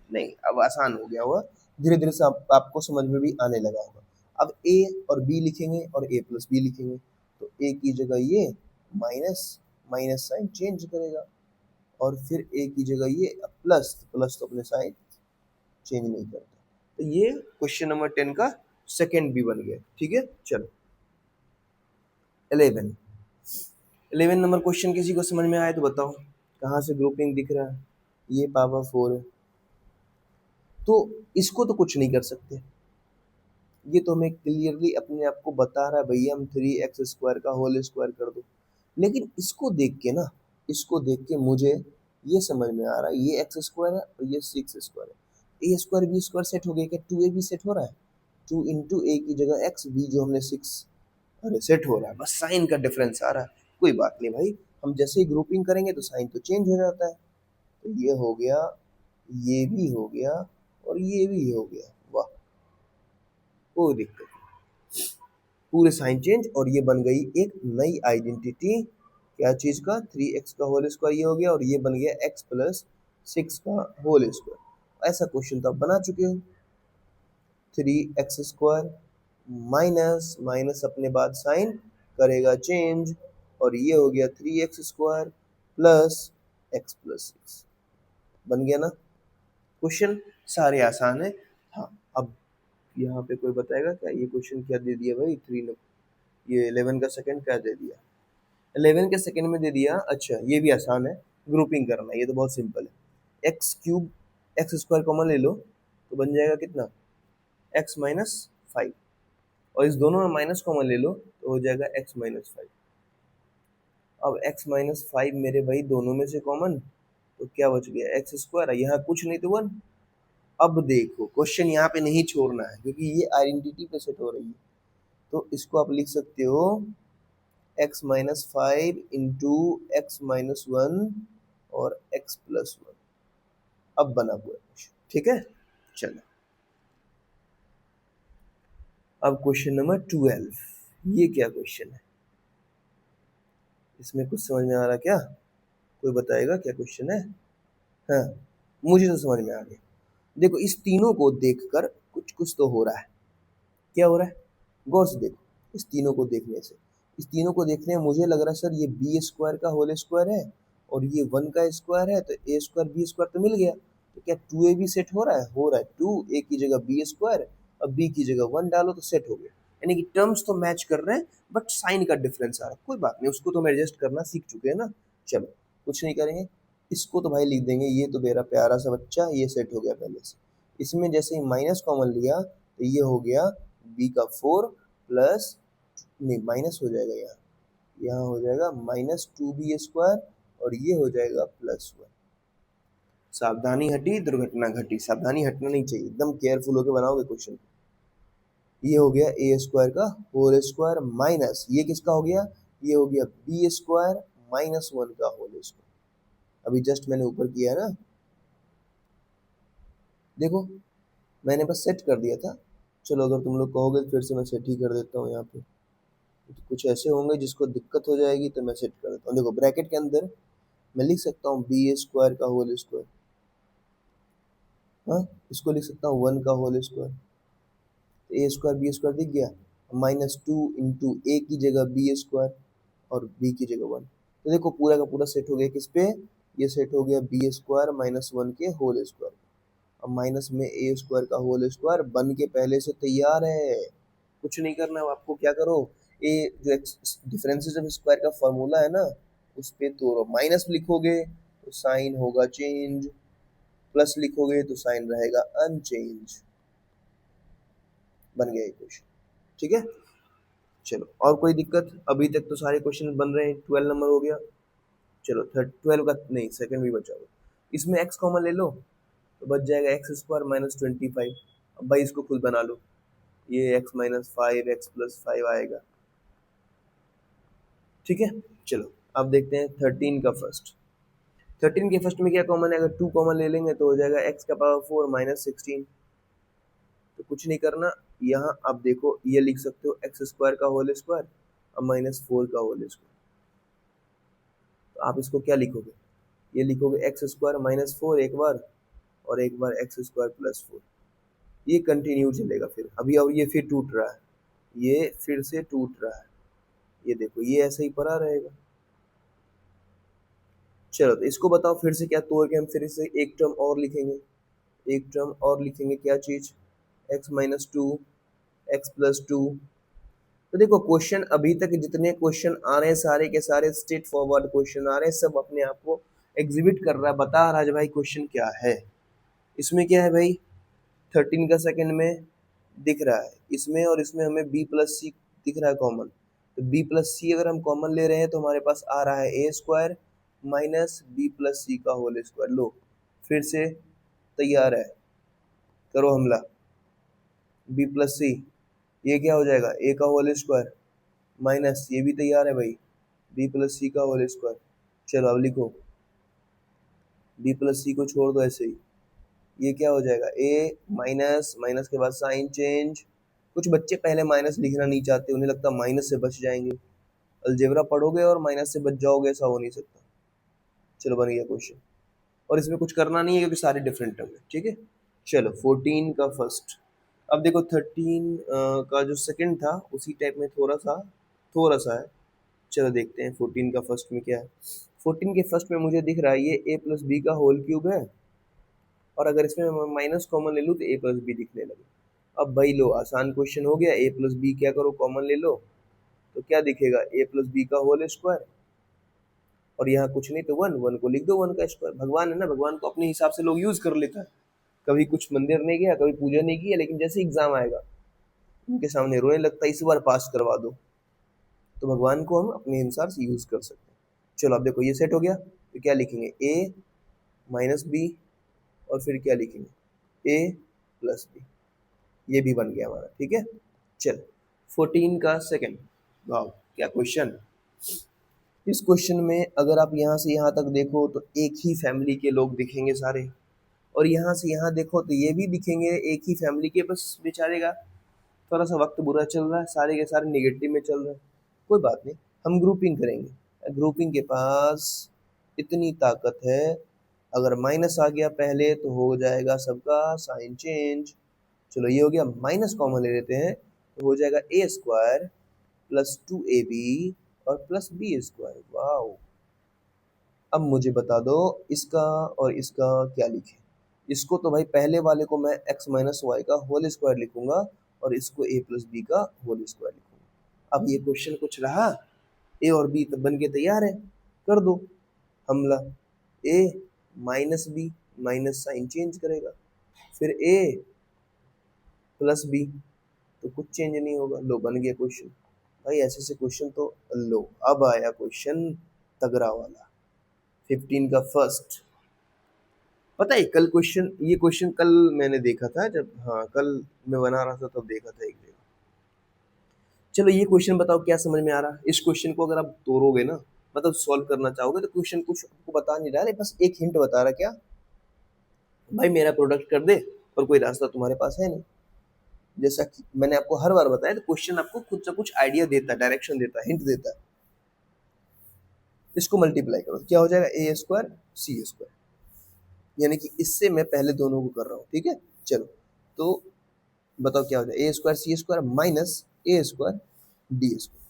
नहीं, अब आसान हो गया होगा, धीरे धीरे से आपको समझ में भी आने लगा होगा। अब a और b लिखेंगे और a प्लस बी लिखेंगे, तो a की जगह ये माइनस, माइनस साइन चेंज करेगा, और फिर a की जगह ये प्लस, प्लस तो अपने साइन चेंज नहीं करता। तो ये क्वेश्चन नंबर 10 का सेकंड भी बन गया। ठीक है, चलो 11 11 नंबर क्वेश्चन किसी को समझ में आए तो बताओ, कहाँ से ग्रुपिंग दिख रहा है? ये पावर 4 है, तो इसको तो कुछ नहीं कर सकते, ये तो हमें क्लियरली अपने आप को बता रहा है भैया हम 3x स्क्वायर का होल स्क्वायर कर दो। लेकिन इसको देख के ना, इसको देख के मुझे ये समझ में आ रहा है, ये एक्स स्क्वायर है और ये 6 स्क्वायर है, a square b square set हो गया, क्या 2a भी सेट हो रहा है? 2 इंटू ए की जगह एक्स, बी जो हमने 6, अरे सेट हो रहा है, बस साइन का डिफरेंस आ रहा है। कोई बात नहीं भाई, हम जैसे ही ग्रुपिंग करेंगे तो साइन तो चेंज हो जाता है। तो ये हो गया, ये भी हो गया और ये भी हो गया, वाह, कोई दिक्कत नहीं, पूरे साइन चेंज, और ये बन गई एक नई आइडेंटिटी। क्या चीज का? 3x का होल स्क्वायर ये हो गया, और ये बन गया x प्लस 6 का होल स्क्वायर। ऐसा क्वेश्चन तो आप बना चुके हो। 3x स्क्वायर माइनस माइनस अपने बाद साइन करेगा चेंज, और ये हो गया 3x square plus x plus 6। बन गया ना क्वेश्चन? सारे आसान है। हाँ, अब यहाँ पे कोई बताएगा क्या ये क्वेश्चन क्या दे दिया भाई? ये 11 का सेकंड क्या दे दिया? 11 के सेकंड में दे दिया, अच्छा ये भी आसान है, ग्रुपिंग करना, ये तो बहुत सिंपल है। X cube, x square common ले लो तो बन जाएगा कितना, एक्स माइनस 5, और इस दोनों में माइनस कॉमन ले लो तो हो जाएगा एक्स माइनस 5। अब एक्स माइनस 5 मेरे भाई दोनों में से कॉमन, तो क्या बच गया, एक्स स्क्वायर, यहाँ कुछ नहीं तो 1, अब देखो क्वेश्चन यहाँ पे नहीं छोड़ना है क्योंकि ये आइडेंटिटी पे सेट हो रही है, तो इसको आप लिख सकते हो x minus 5 into x minus 1 और x प्लस 1। अब बना हुआ क्वेश्चन, ठीक है। चलो अब क्वेश्चन नंबर 12, ये क्या क्वेश्चन है, इसमें कुछ समझ में आ रहा क्या? कोई बताएगा क्या क्वेश्चन है? हाँ, मुझे तो समझ में आ गया। देखो इस तीनों को देखकर कुछ कुछ तो हो रहा है। क्या हो रहा है? गौर से देखो, इस तीनों को देखने से, इस तीनों को देखने में मुझे लग रहा है सर ये बी स्क्वायर का होल स्क्वायर है और ये 1 का स्क्वायर है, तो ए स्क्वायर बी स्क्वायर तो मिल गया। तो क्या 2a भी सेट हो रहा है? हो रहा है। 2a की जगह बी स्क्वायर, अब b की जगह 1 डालो तो सेट हो गया। यानी कि टर्म्स तो मैच कर रहे हैं बट साइन का डिफरेंस आ रहा है। कोई बात नहीं, उसको तो हम एडजस्ट करना सीख चुके हैं ना। चलो कुछ नहीं करेंगे, इसको तो भाई लिख देंगे, ये तो मेरा प्यारा सा बच्चा, ये सेट हो गया पहले से। इसमें जैसे ही माइनस कॉमन लिया तो ये हो गया b का 4 प्लस, नहीं माइनस हो जाएगा, यहाँ हो जाएगा माइनस 2b स्क्वायर और ये हो जाएगा प्लस 1। सावधानी हटी दुर्घटना घटी, सावधानी हटना नहीं चाहिए, एकदम केयरफुल होकर बनाओगे क्वेश्चन। ये हो गया ए स्क्वायर का होल स्क्वायर माइनस ये किसका हो गया, ये हो गया बी स्क्वायर माइनस 1 का होल स्क्वायर। अभी जस्ट मैंने ऊपर किया है ना, देखो मैंने बस सेट कर दिया था। चलो अगर तुम लोग कहोगे फिर से मैं सेट ही कर देता हूँ यहाँ पे। तो कुछ ऐसे होंगे जिसको दिक्कत हो जाएगी तो मैं सेट कर देता हूँ। देखो ब्रैकेट के अंदर मैं लिख सकता हूँ बी स्क्वायर का होल स्क्वायर, हाँ इसको लिख सकता हूँ 1 का होल स्क्वायर, तो ए स्क्वायर बी स्क्वायर दिख गया, माइनस 2 इंटू ए की जगह बी स्क्वायर और बी की जगह 1। तो देखो पूरा का पूरा सेट हो गया किस पे, ये सेट हो गया बी स्क्वायर माइनस 1 के होल स्क्वायर। अब माइनस में ए स्क्वायर का होल स्क्वायर बन के पहले से तैयार है, कुछ नहीं करना है आपको। क्या करो, ए जो डिफरेंसेस ऑफ स्क्वायर का फॉर्मूला है ना, उस पे तोड़ो, माइनस लिखोगे तो साइन होगा चेंज, प्लस लिखोगे तो साइन रहेगा अनचेंज। बन गया ये क्वेश्चन, ठीक है। चलो और कोई दिक्कत? अभी तक तो सारे क्वेश्चन बन रहे हैं। 12 नंबर हो गया। चलो 12 का नहीं, सेकंड भी बचा हुआ। इसमें x कॉमन ले लो तो बच जाएगा एक्स स्क्वायर माइनस 25। अब भाई इसको खुद बना लो, ये x माइनस 5 एक्स प्लस 5 आएगा, ठीक है। चलो अब देखते हैं 13 का फर्स्ट। 13 के फर्स्ट में क्या कॉमन है? अगर 2 कॉमन ले लेंगे तो हो जाएगा x का पावर 4 माइनस 16। तो कुछ नहीं करना, यहाँ आप देखो ये लिख सकते हो एक्स स्क्वायर का होल स्क्वायर और माइनस 4 का होल स्क्वायर। तो आप इसको क्या लिखोगे, ये लिखोगे एक्स स्क्वायर माइनस 4 एक बार और एक बार एक्स स्क्वायर प्लस 4। ये कंटिन्यू चलेगा फिर अभी, और ये फिर टूट रहा है, ये फिर से टूट रहा है, ये देखो ये ऐसे ही पड़ा रहेगा। चलो तो इसको बताओ फिर से क्या तोड़ के हम फिर से एक टर्म और लिखेंगे, एक टर्म और लिखेंगे, क्या चीज, x माइनस 2 एक्स प्लस 2। तो देखो क्वेश्चन अभी तक जितने क्वेश्चन आ रहे हैं सारे के सारे स्ट्रेट फॉरवर्ड क्वेश्चन आ रहे हैं, सब अपने आप को एग्जिबिट कर रहा है, बता रहा है भाई क्वेश्चन क्या है। इसमें क्या है भाई, 13 का सेकंड में दिख रहा है, इसमें और इसमें हमें b प्लस सी दिख रहा है कॉमन। तो b प्लस सी अगर हम कॉमन ले रहे हैं तो हमारे पास आ रहा है a square minus B plus सी का होल स्क्वायर। लो फिर से तैयार है, करो हमला, b प्लस सी, ये क्या हो जाएगा ए का होल स्क्वायर माइनस, ये भी तैयार है भाई, b प्लस सी का होल स्क्वायर। चलो अब लिखो, b प्लस सी को छोड़ दो ऐसे ही, ये क्या हो जाएगा a माइनस, माइनस के बाद साइन चेंज। कुछ बच्चे पहले माइनस लिखना नहीं चाहते, उन्हें लगता माइनस से बच जाएंगे, अलजेब्रा पढ़ोगे और माइनस से बच जाओगे, ऐसा हो नहीं सकता। चलो बन गया क्वेश्चन, और इसमें कुछ करना नहीं है क्योंकि सारे डिफरेंट टर्म है, ठीक है। चलो 14 का फर्स्ट। अब देखो 13 का जो सेकंड था उसी टाइप में थोड़ा सा है। चलो देखते हैं 14 का फर्स्ट में क्या है। 14 के फर्स्ट में मुझे दिख रहा है ये a प्लस बी का होल क्यूब है, और अगर इसमें मैं माइनस कॉमन ले लूँ तो a प्लस बी दिखने लगे। अब भाई लो आसान क्वेश्चन हो गया, a प्लस बी क्या करो कॉमन ले लो तो क्या दिखेगा, a प्लस बी का होल स्क्वायर, और यहाँ कुछ नहीं तो 1 को लिख दो 1 का स्क्वायर। भगवान है ना, भगवान को अपने हिसाब से लोग यूज कर लेता है। कभी कुछ मंदिर नहीं गया, कभी पूजा नहीं किया, लेकिन जैसे एग्जाम आएगा उनके सामने रोने लगता है इस बार पास करवा दो। तो भगवान को हम अपने अनुसार से यूज कर सकते हैं। चलो अब देखो ये सेट हो गया, तो क्या लिखेंगे a माइनस बी और फिर क्या लिखेंगे ए प्लस बी, ये भी बन गया हमारा। ठीक है, चल 14 का सेकंड। वाह क्या क्वेश्चन। इस क्वेश्चन में अगर आप यहाँ से यहाँ तक देखो तो एक ही फैमिली के लोग दिखेंगे सारे, और यहाँ से यहाँ देखो तो ये भी दिखेंगे एक ही फैमिली के, बस बेचारे का थोड़ा सा वक्त बुरा चल रहा है, सारे के सारे निगेटिव में चल रहे हैं। कोई बात नहीं, हम ग्रुपिंग करेंगे। ग्रुपिंग के पास इतनी ताकत है, अगर माइनस आ गया पहले तो हो जाएगा सबका साइन चेंज। चलो ये हो गया, माइनस कॉमन ले लेते हैं तो हो जाएगा ए स्क्वायर प्लस 2ab और प्लस बी स्क्वायर। वाओ, अब मुझे बता दो इसका और इसका क्या लिखें। इसको तो भाई पहले वाले को मैं x माइनस वाई का होल स्क्वायर लिखूंगा और इसको a प्लस बी का होल स्क्वायर लिखूंगा। अब ये क्वेश्चन कुछ रहा, a और b तो बन के तैयार है, कर दो हमला। a minus b, minus sign change करेगा, फिर a प्लस बी, तो कुछ चेंज नहीं होगा। लो बन गया क्वेश्चन। भाई ऐसे से क्वेश्चन तो लो, अब आया क्वेश्चन तगड़ा वाला, 15 का फर्स्ट। पता है कल क्वेश्चन, ये क्वेश्चन कल मैंने देखा था जब, हाँ कल मैं बना रहा था तब देखा था एक जगह। चलो ये क्वेश्चन बताओ क्या समझ में आ रहा है। इस क्वेश्चन को अगर आप तोड़ोगे ना, मतलब सॉल्व करना चाहोगे, तो क्वेश्चन कुछ आपको बता नहीं रहा है, बस एक हिंट बता रहा, क्या भाई मेरा प्रोडक्ट कर दे, और कोई रास्ता तुम्हारे पास है नहीं। जैसा कि मैंने आपको हर बार बताया, तो क्वेश्चन आपको कुछ ना कुछ आइडिया देता है, डायरेक्शन देता है, हिंट देता है। इसको मल्टीप्लाई करो, क्या हो जाएगा ए स्क्वायर सी स्क्वायर, यानी कि इससे मैं पहले दोनों को कर रहा हूँ। ठीक है, चलो तो बताओ क्या हो जाए, ए स्क्वायर सी स्क्वायर माइनस ए स्क्वायर डी स्क्वायर।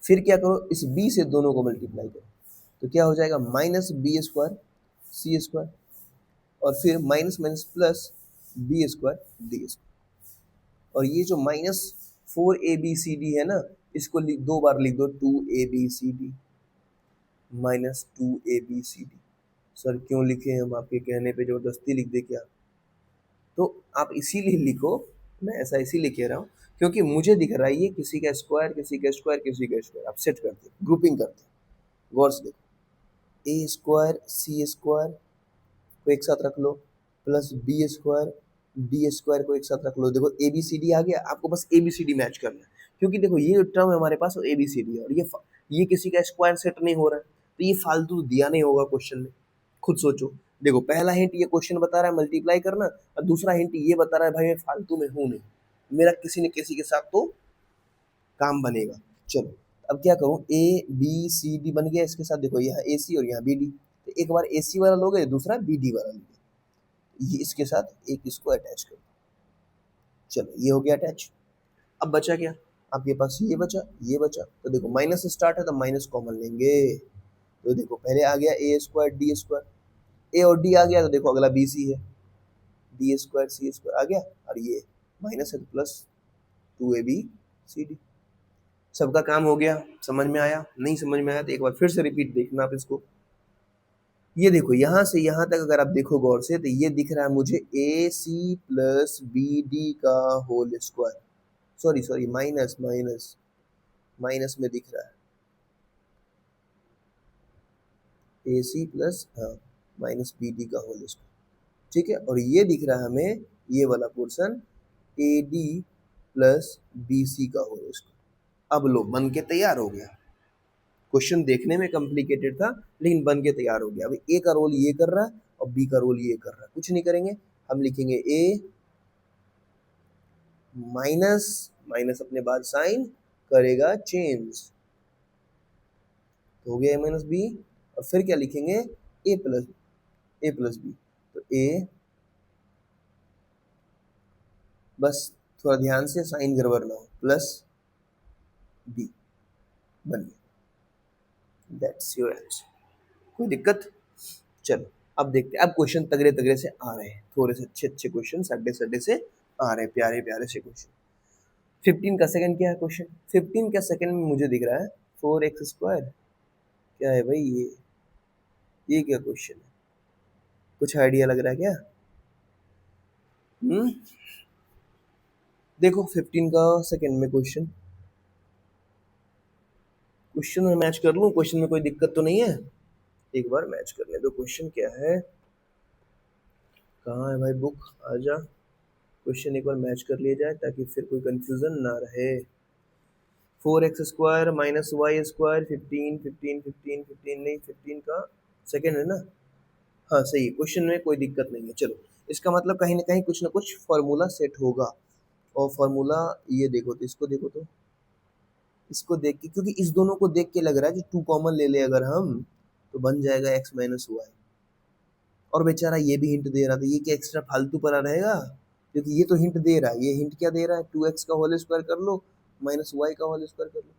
फिर क्या करो, इस बी से दोनों को मल्टीप्लाई करो, तो क्या हो जाएगा minus b square c square, और फिर minus minus plus b square d square. और ये जो माइनस 4abcd है ना, इसको दो बार लिख दो, 2abcd माइनस 2abcd। सर क्यों लिखे हम आपके कहने पे, जबरदस्ती लिख दे क्या? तो आप इसीलिए लिखो, मैं ऐसा इसीलिए कह रहा हूँ क्योंकि मुझे दिख रहा है ये किसी का स्क्वायर किसी का स्क्वायर किसी का स्क्वायर, आप सेट करते ग्रुपिंग करते, गौर से देखो। ए स्क्वायर सी स्क्वायर को एक साथ रख लो, plus b square d square को एक साथ रख लो। देखो ए बी सी डी आ गया, आपको बस a b c d match करना है, क्योंकि देखो ये जो टर्म है हमारे पास वो ए बी सी डी है, और ये किसी का स्क्वायर सेट नहीं हो रहा है, तो ये फालतू दिया नहीं होगा क्वेश्चन में। खुद सोचो, देखो पहला हिंट ये क्वेश्चन बता रहा है मल्टीप्लाई करना, और दूसरा हिंट ये बता रहा है भाई मैं फालतू में हूं नहीं, मेरा किसी न किसी के साथ तो काम बनेगा। चलो अब क्या करूं, ए बी सी डी बन गया, इसके साथ देखो यहाँ ए सी और यहाँ बी डी, तो एक बार ए सी वाला लोगे, दूसरा बी डी वाला लोगे, ये इसके साथ एक इसको अटैच कर दो। चलो ये हो गया अटैच। अब बचा क्या, आपके पास ये बचा, तो देखो माइनस से स्टार्ट है तो माइनस कॉमन लेंगे, तो देखो पहले आ गया ए स्क्वायर डी स्क्वायर, ए और डी आ गया, तो देखो अगला बी सी है, डी स्क्वायर सी स्क्वायर आ गया, और ये माइनस है तो प्लस 2abcd। सबका काम हो गया, समझ में आया? नहीं समझ में आया तो एक बार फिर से रिपीट देखना आप इसको। ये देखो यहाँ से यहाँ तक अगर आप देखो गौर से, तो ये दिख रहा है मुझे a c plus b d का whole square, sorry sorry minus minus minus में दिख रहा है ए सी प्लस, हाँ माइनस बी डी का होल स्क्वायर। ठीक है, और ये दिख रहा है हमें ये वाला portion a d plus b c का होल स्क्वायर। अब लो बन के तैयार हो गया, क्वेश्चन देखने में कॉम्प्लिकेटेड था लेकिन बन के तैयार हो गया। अभी ए का रोल ये कर रहा है और बी का रोल ये कर रहा है, कुछ नहीं करेंगे, हम लिखेंगे ए माइनस माइनस अपने बाद साइन करेगा चेंज, तो हो गया ए माइनस बी, और फिर क्या लिखेंगे ए प्लस बी, तो ए, बस थोड़ा ध्यान से साइन गड़बड़ ना हो, प्लस बी बन गया, दैट्स योर आंसर। कोई दिक्कत? चलो अब देखते हैं, अब क्वेश्चन तगड़े तगड़े से आ रहे हैं, थोड़े से अच्छे अच्छे क्वेश्चन सड्डे सड्डे से आ रहे हैं, प्यारे प्यारे से क्वेश्चन। 15 का सेकंड क्या है क्वेश्चन, 15 का सेकंड में मुझे दिख रहा है 4x स्क्वायर, क्या है भाई ये क्या क्वेश्चन है, कुछ आइडिया लग रहा है क्या? देखो 15 का सेकंड में क्वेश्चन में मैच कर लूं, क्वेश्चन में कोई दिक्कत तो नहीं है? एक बार मैच करने दो, क्वेश्चन क्या है, कहाँ है भाई बुक, आजा। क्वेश्चन एक बार मैच कर लिया जाए ताकि फिर कोई कंफ्यूजन ना रहे। 4x² माइनस वाई स्क्वायर 15 नहीं 15 का सेकेंड है ना। हाँ सही है, क्वेश्चन में कोई दिक्कत नहीं है। चलो, इसका मतलब कहीं ना कहीं कुछ ना कुछ फॉर्मूला सेट होगा। और फॉर्मूला ये देखो तो इसको देखो तो इसको देख के, क्योंकि इस दोनों को देख के लग रहा है कि टू कॉमन ले ले अगर हम, तो बन जाएगा x माइनस वाई। और बेचारा ये भी हिंट दे रहा था, ये क्या एक्स्ट्रा फालतू पड़ा रहेगा, क्योंकि ये तो हिंट दे रहा है। ये हिंट क्या दे रहा है, 2x का होल स्क्वायर कर लो माइनस वाई का होल स्क्वायर कर लो।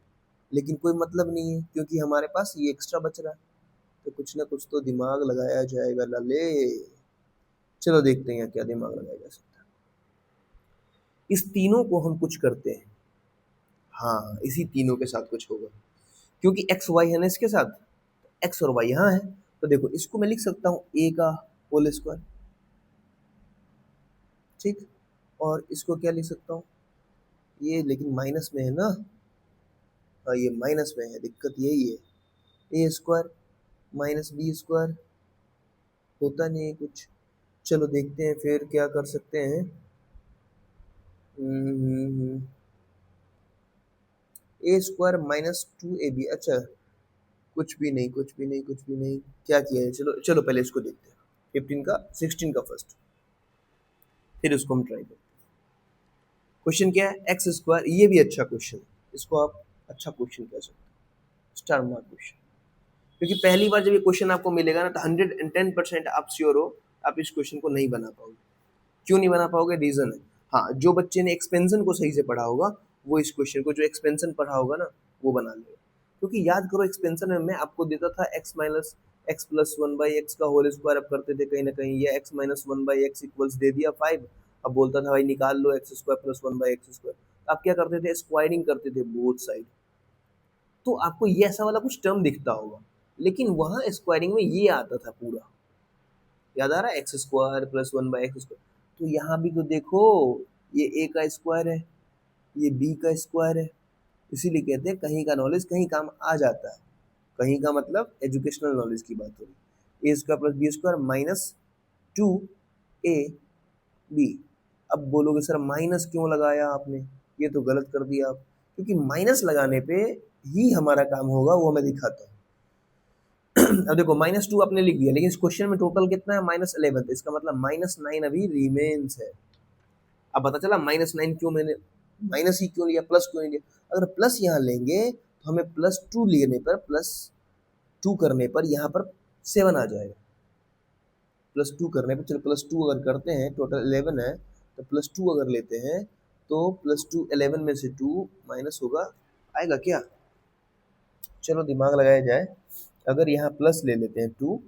लेकिन कोई मतलब नहीं है क्योंकि हमारे पास ये एक्स्ट्रा बच रहा है, तो कुछ ना कुछ तो दिमाग लगाया जाएगा लाले। चलो देखते हैं क्या दिमाग लगाया जा सकता है। इस तीनों को हम कुछ करते हैं। हाँ, इसी तीनों के साथ कुछ होगा, क्योंकि एक्स वाई है ना इसके साथ, एक्स और वाई यहाँ है। तो देखो इसको मैं लिख सकता हूँ ए का होल स्क्वायर, ठीक। और इसको क्या लिख सकता हूँ, ये लेकिन माइनस में है ना। हाँ ये माइनस में है, दिक्कत यही है। A square minus b square, होता नहीं है कुछ। चलो देखते हैं फिर क्या कर सकते हैं। ए स्क्वायर माइनस 2ab, अच्छा कुछ भी नहीं कुछ भी नहीं कुछ भी नहीं, क्या किया है। चलो चलो पहले इसको देखते हैं, 15 का 16 का फर्स्ट, फिर उसको हम ट्राई करते हैं। क्वेश्चन क्या है, एक्स स्क्वायर। ये भी अच्छा क्वेश्चन है, इसको आप अच्छा क्वेश्चन कह सकते हैं, स्टार मार्क क्वेश्चन। क्योंकि पहली बार जब ये क्वेश्चन आपको मिलेगा ना, तो 110% आप श्योर हो आप इस क्वेश्चन को नहीं बना पाओगे। क्यों नहीं बना पाओगे, रीजन है। हाँ, जो बच्चे ने एक्सपेंशन को सही से पढ़ा होगा वो इस क्वेश्चन को, जो एक्सपेंशन पढ़ा होगा ना वो बना लेगा। क्योंकि याद करो, एक्सपेंशन में मैं आपको देता था x minus x plus one by x का होल स्क्वायर अब करते थे कहीं ना कहीं, या x minus one by x equals दे दिया 5। अब बोलता था भाई निकाल लो x square plus one by x square. आप क्या करते थे, स्क्वायरिंग करते थे बोथ साइड। तो आपको ये ऐसा वाला कुछ टर्म दिखता होगा, लेकिन वहां स्क्वायरिंग में ये आता था पूरा, याद आ रहा है, x square plus one by x square. तो यहाँ भी तो देखो, ये ए का स्क्वायर है, ये बी का स्क्वायर है। इसीलिए कहते हैं कहीं का नॉलेज कहीं काम आ जाता है। कहीं का मतलब एजुकेशनल नॉलेज की बात हो रही। A square plus b square minus 2ab। अब बोलोगे सर माइनस क्यों लगाया आपने, ये तो गलत कर दिया आप। क्योंकि माइनस लगाने पे ही हमारा काम होगा, वो मैं दिखाता हूँ। अब देखो -2 आपने लिख दिया, लेकिन इस क्वेश्चन में टोटल कितना है, -11। तो इसका मतलब -9 अभी रिमेन्स है। अब पता चला -9 क्यों मैंने माइनस ही क्यों लिया, प्लस क्यों नहीं लिया। अगर प्लस यहाँ लेंगे तो हमें +2 लेने पर, +2 करने पर यहाँ पर 7 आ जाएगा। +2 करने पर, चलो +2 अगर करते हैं, टोटल 11 है, तो +2 अगर लेते हैं तो +2 11 में से 2 माइनस होगा, आएगा क्या। चलो दिमाग लगाया जाए। अगर यहाँ प्लस ले लेते हैं 2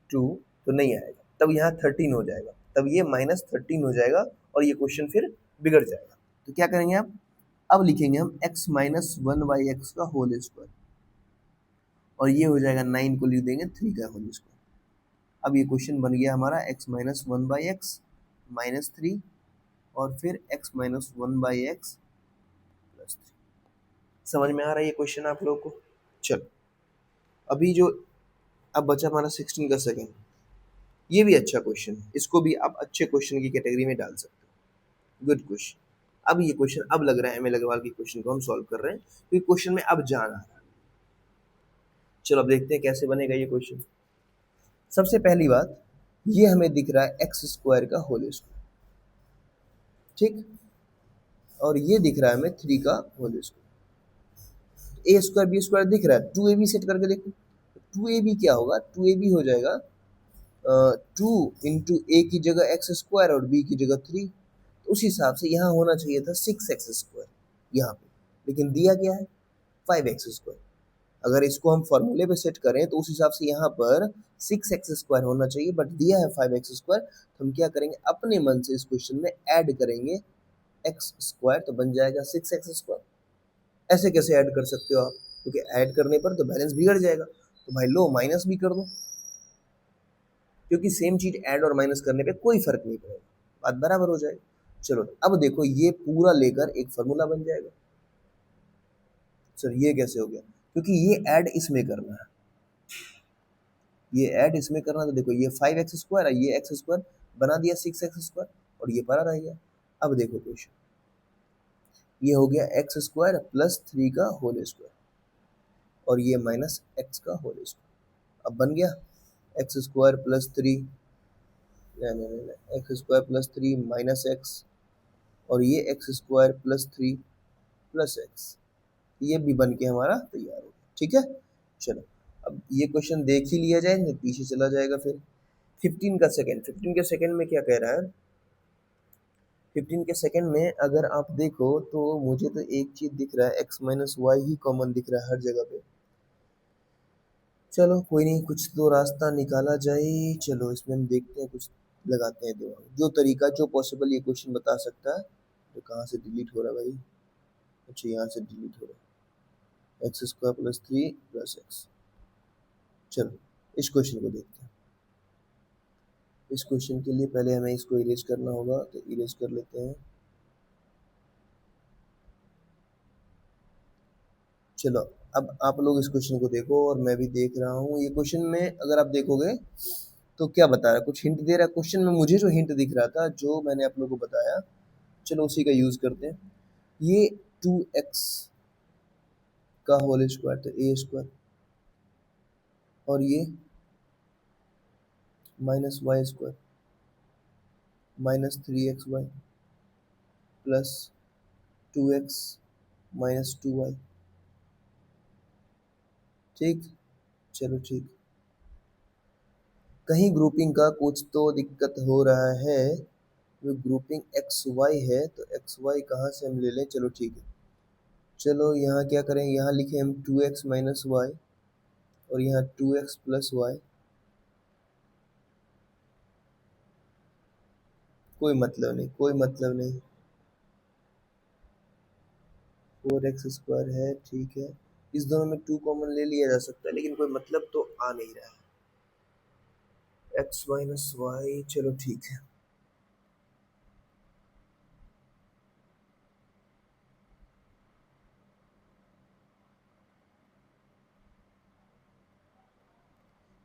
तो नहीं आएगा, तब यहाँ 13 हो जाएगा, तब ये -13 हो जाएगा और ये क्वेश्चन फिर बिगड़ जाएगा। तो क्या करेंगे आप, अब लिखेंगे हम x माइनस 1/x का होल स्क्वायर, और ये हो जाएगा 9 को लिख देंगे 3 का होल स्क्वायर। अब ये क्वेश्चन बन गया हमारा x माइनस 1/x माइनस 3, और फिर x माइनस 1/x प्लस 3। समझ में आ रहा है ये क्वेश्चन आप लोगों को। चलो अभी जो अब बचा हमारा 16 का सेकेंड, ये भी अच्छा क्वेश्चन है, इसको भी आप अच्छे क्वेश्चन की कैटेगरी में डाल सकते हो, गुड क्वेश्चन। अब ये क्वेश्चन अब लग रहा है एम.ए. अग्रवाल के क्वेश्चन को हम सॉल्व कर रहे हैं, क्योंकि क्वेश्चन में अब जान आ रहा है। चलो अब देखते हैं कैसे बनेगा ये क्वेश्चन। सबसे पहली बात, ये हमें दिख रहा है एक्स स्क्वायर का होल स्क्वायर, ठीक। और ये दिख रहा है हमें 3 का होल स्क्वायर। ए स्क्वायर बी स्क्वायर दिख रहा है, 2ab सेट करके देखो। 2ab क्या होगा, 2ab हो जाएगा 2 इंटू ए की जगह एक्स स्क्वायर और बी की जगह 3। तो उस हिसाब से यहाँ होना चाहिए था 6x स्क्वायर यहाँ पे, लेकिन दिया क्या है 5x स्क्वायर। अगर इसको हम फॉर्मूले पे सेट करें तो उस हिसाब से यहाँ पर 6x स्क्वायर होना चाहिए, बट दिया है 5x स्क्वायर। तो हम क्या करेंगे, अपने मन से इस क्वेश्चन में ऐड करेंगे x स्क्वायर, तो बन जाएगा 6x स्क्वायर। ऐसे कैसे ऐड कर सकते हो आप, क्योंकि ऐड करने पर तो बैलेंस बिगड़ जाएगा। तो भाई लो माइनस भी कर दो, क्योंकि सेम चीज ऐड और माइनस करने पे कोई फर्क नहीं पड़ेगा, बात बराबर हो जाएगी। चलो अब देखो ये पूरा लेकर एक फार्मूला बन जाएगा। सर ये कैसे हो गया, क्योंकि ये ऐड इसमें करना है, ये ऐड इसमें करना। तो देखो ये 5x स्क्वायर है, ये x स्क्वायर बना दिया 6x² और ये पड़ा रह गया। अब देखो क्वेश्चन, ये हो गया x² प्लस 3 का होल स्क्वायर और ये माइनस x का होल स्क्वायर। अब बन गया x² plus 3 x² plus 3 minus x और ये x² प्लस 3 प्लस x, ये भी बन के हमारा तैयार हो गया। ठीक है, चलो अब ये क्वेश्चन देख ही लिया जाए, नहीं पीछे चला जाएगा फिर। 15 का सेकंड, 15 के सेकंड में क्या कह रहा है, 15 के सेकंड में अगर आप देखो तो मुझे तो एक चीज दिख रहा है, x minus why he common दिख रहा है हर जगह पे। चलो कोई नहीं, कुछ तो रास्ता निकाला जाए। चलो इसमें हम देखते हैं, कुछ लगाते हैं दिमाग, जो तरीका जो पॉसिबल ये क्वेश्चन बता सकता है। तो कहाँ से डिलीट हो रहा है भाई, अच्छा यहाँ से डिलीट हो रहा है, x² प्लस 3 प्लस x। चलो इस क्वेश्चन को देखते हैं। इस क्वेश्चन के लिए पहले हमें इसको इरेज करना होगा, तो इरेज कर लेते हैं। चलो अब आप लोग इस क्वेश्चन को देखो और मैं भी देख रहा हूँ। ये क्वेश्चन में अगर आप देखोगे तो क्या बता रहा है, कुछ हिंट दे रहा है क्वेश्चन में। मुझे जो हिंट दिख रहा था, जो मैंने आप लोगों को बताया, चलो उसी का यूज करते हैं। ये 2x का होल स्क्वायर तो a² और ये minus y² minus 3xy plus 2x minus 2y। ठीक, चलो ठीक, कहीं ग्रुपिंग का कुछ तो दिक्कत हो रहा है। जो ग्रुपिंग एक्स वाई है तो एक्स वाई कहाँ से हम ले लें, चलो ठीक है। चलो यहाँ क्या करें, यहाँ लिखे हम 2x माइनस वाई और यहाँ 2x प्लस वाई। कोई मतलब नहीं, कोई मतलब नहीं, 4x² है, ठीक है। इस दोनों में 2 कॉमन ले लिया जा सकता है, लेकिन कोई मतलब तो आ नहीं रहा है। x माइनस वाई, चलो ठीक है।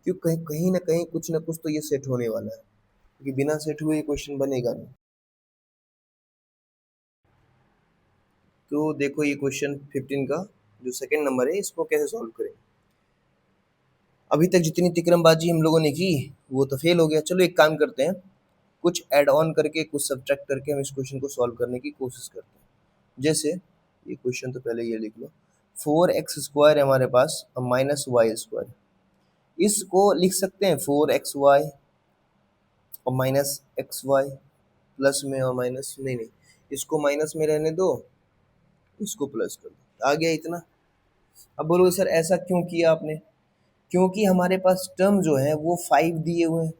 क्यों, कहीं ना कहीं कुछ ना कुछ तो ये सेट होने वाला है, क्योंकि बिना सेट हुए ये क्वेश्चन बनेगा नहीं। तो देखो ये क्वेश्चन 15 का जो सेकंड नंबर है, इसको कैसे सॉल्व करें। अभी तक जितनी तिकड़मबाजी हम लोगों ने की वो तो फेल हो गया। चलो एक काम करते हैं, कुछ ऐड ऑन करके कुछ सब्ट्रैक्ट करके हम इस क्वेश्चन को सॉल्व करने की कोशिश करते हैं। जैसे ये क्वेश्चन तो पहले ये लिख लो, 4x² है हमारे पास और माइनस y²। इसको लिख सकते हैं 4xy और माइनस xy प्लस में और माइनस, नहीं नहीं, इसको माइनस में रहने दो, इसको प्लस कर दो, आ गया इतना। अब बोलोगे सर ऐसा क्यों किया आपने, क्योंकि हमारे पास टर्म जो है वो 5 दिए हुए हैं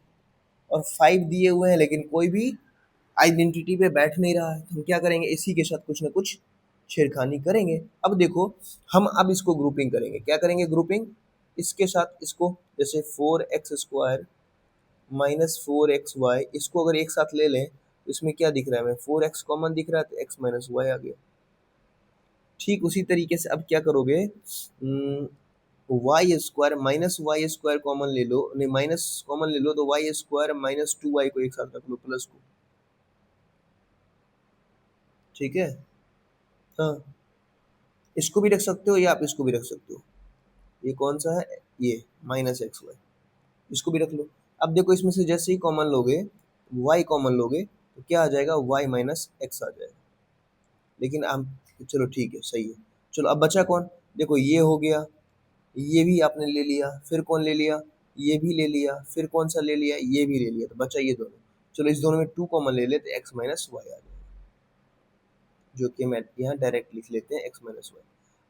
और 5 दिए हुए हैं, लेकिन कोई भी आइडेंटिटी पे बैठ नहीं रहा है। तो हम क्या करेंगे, इसी के साथ कुछ ना कुछ छेड़खानी करेंगे। अब देखो हम अब इसको ग्रुपिंग करेंगे, क्या करेंगे ग्रुपिंग, इसके साथ इसको, जैसे 4x² माइनस 4xy, इसको अगर एक साथ ले लें तो इसमें क्या दिख रहा है हमें, 4x कॉमन दिख रहा है तो x माइनस वाई आ गया। ठीक उसी तरीके से अब क्या करोगे, y² माइनस y² कॉमन ले लो, नहीं माइनस कॉमन ले लो तो y² माइनस 2y को एक साथ रख लो प्लस को। ठीक है, हाँ इसको भी रख सकते हो या आप इसको भी रख सकते हो। ये कौन सा है, ये माइनस xy, इसको भी रख लो। अब देखो इसमें से जैसे ही कॉमन लोगे, y कॉमन लोगे तो क्या आ जाएगा, y माइनस x आ जाएगा। लेकिन हम, चलो ठीक है सही है। चलो अब बचा कौन, देखो ये हो गया, ये भी आपने ले लिया, फिर कौन ले लिया, ये भी ले लिया, फिर कौन सा ले लिया, ये भी ले लिया, तो बचा ये दोनों। चलो इस दोनों में 2 कॉमन ले लेते, x माइनस वाई आ जाएगा, जो कि मैं यहाँ डायरेक्ट लिख लेते हैं x माइनस वाई।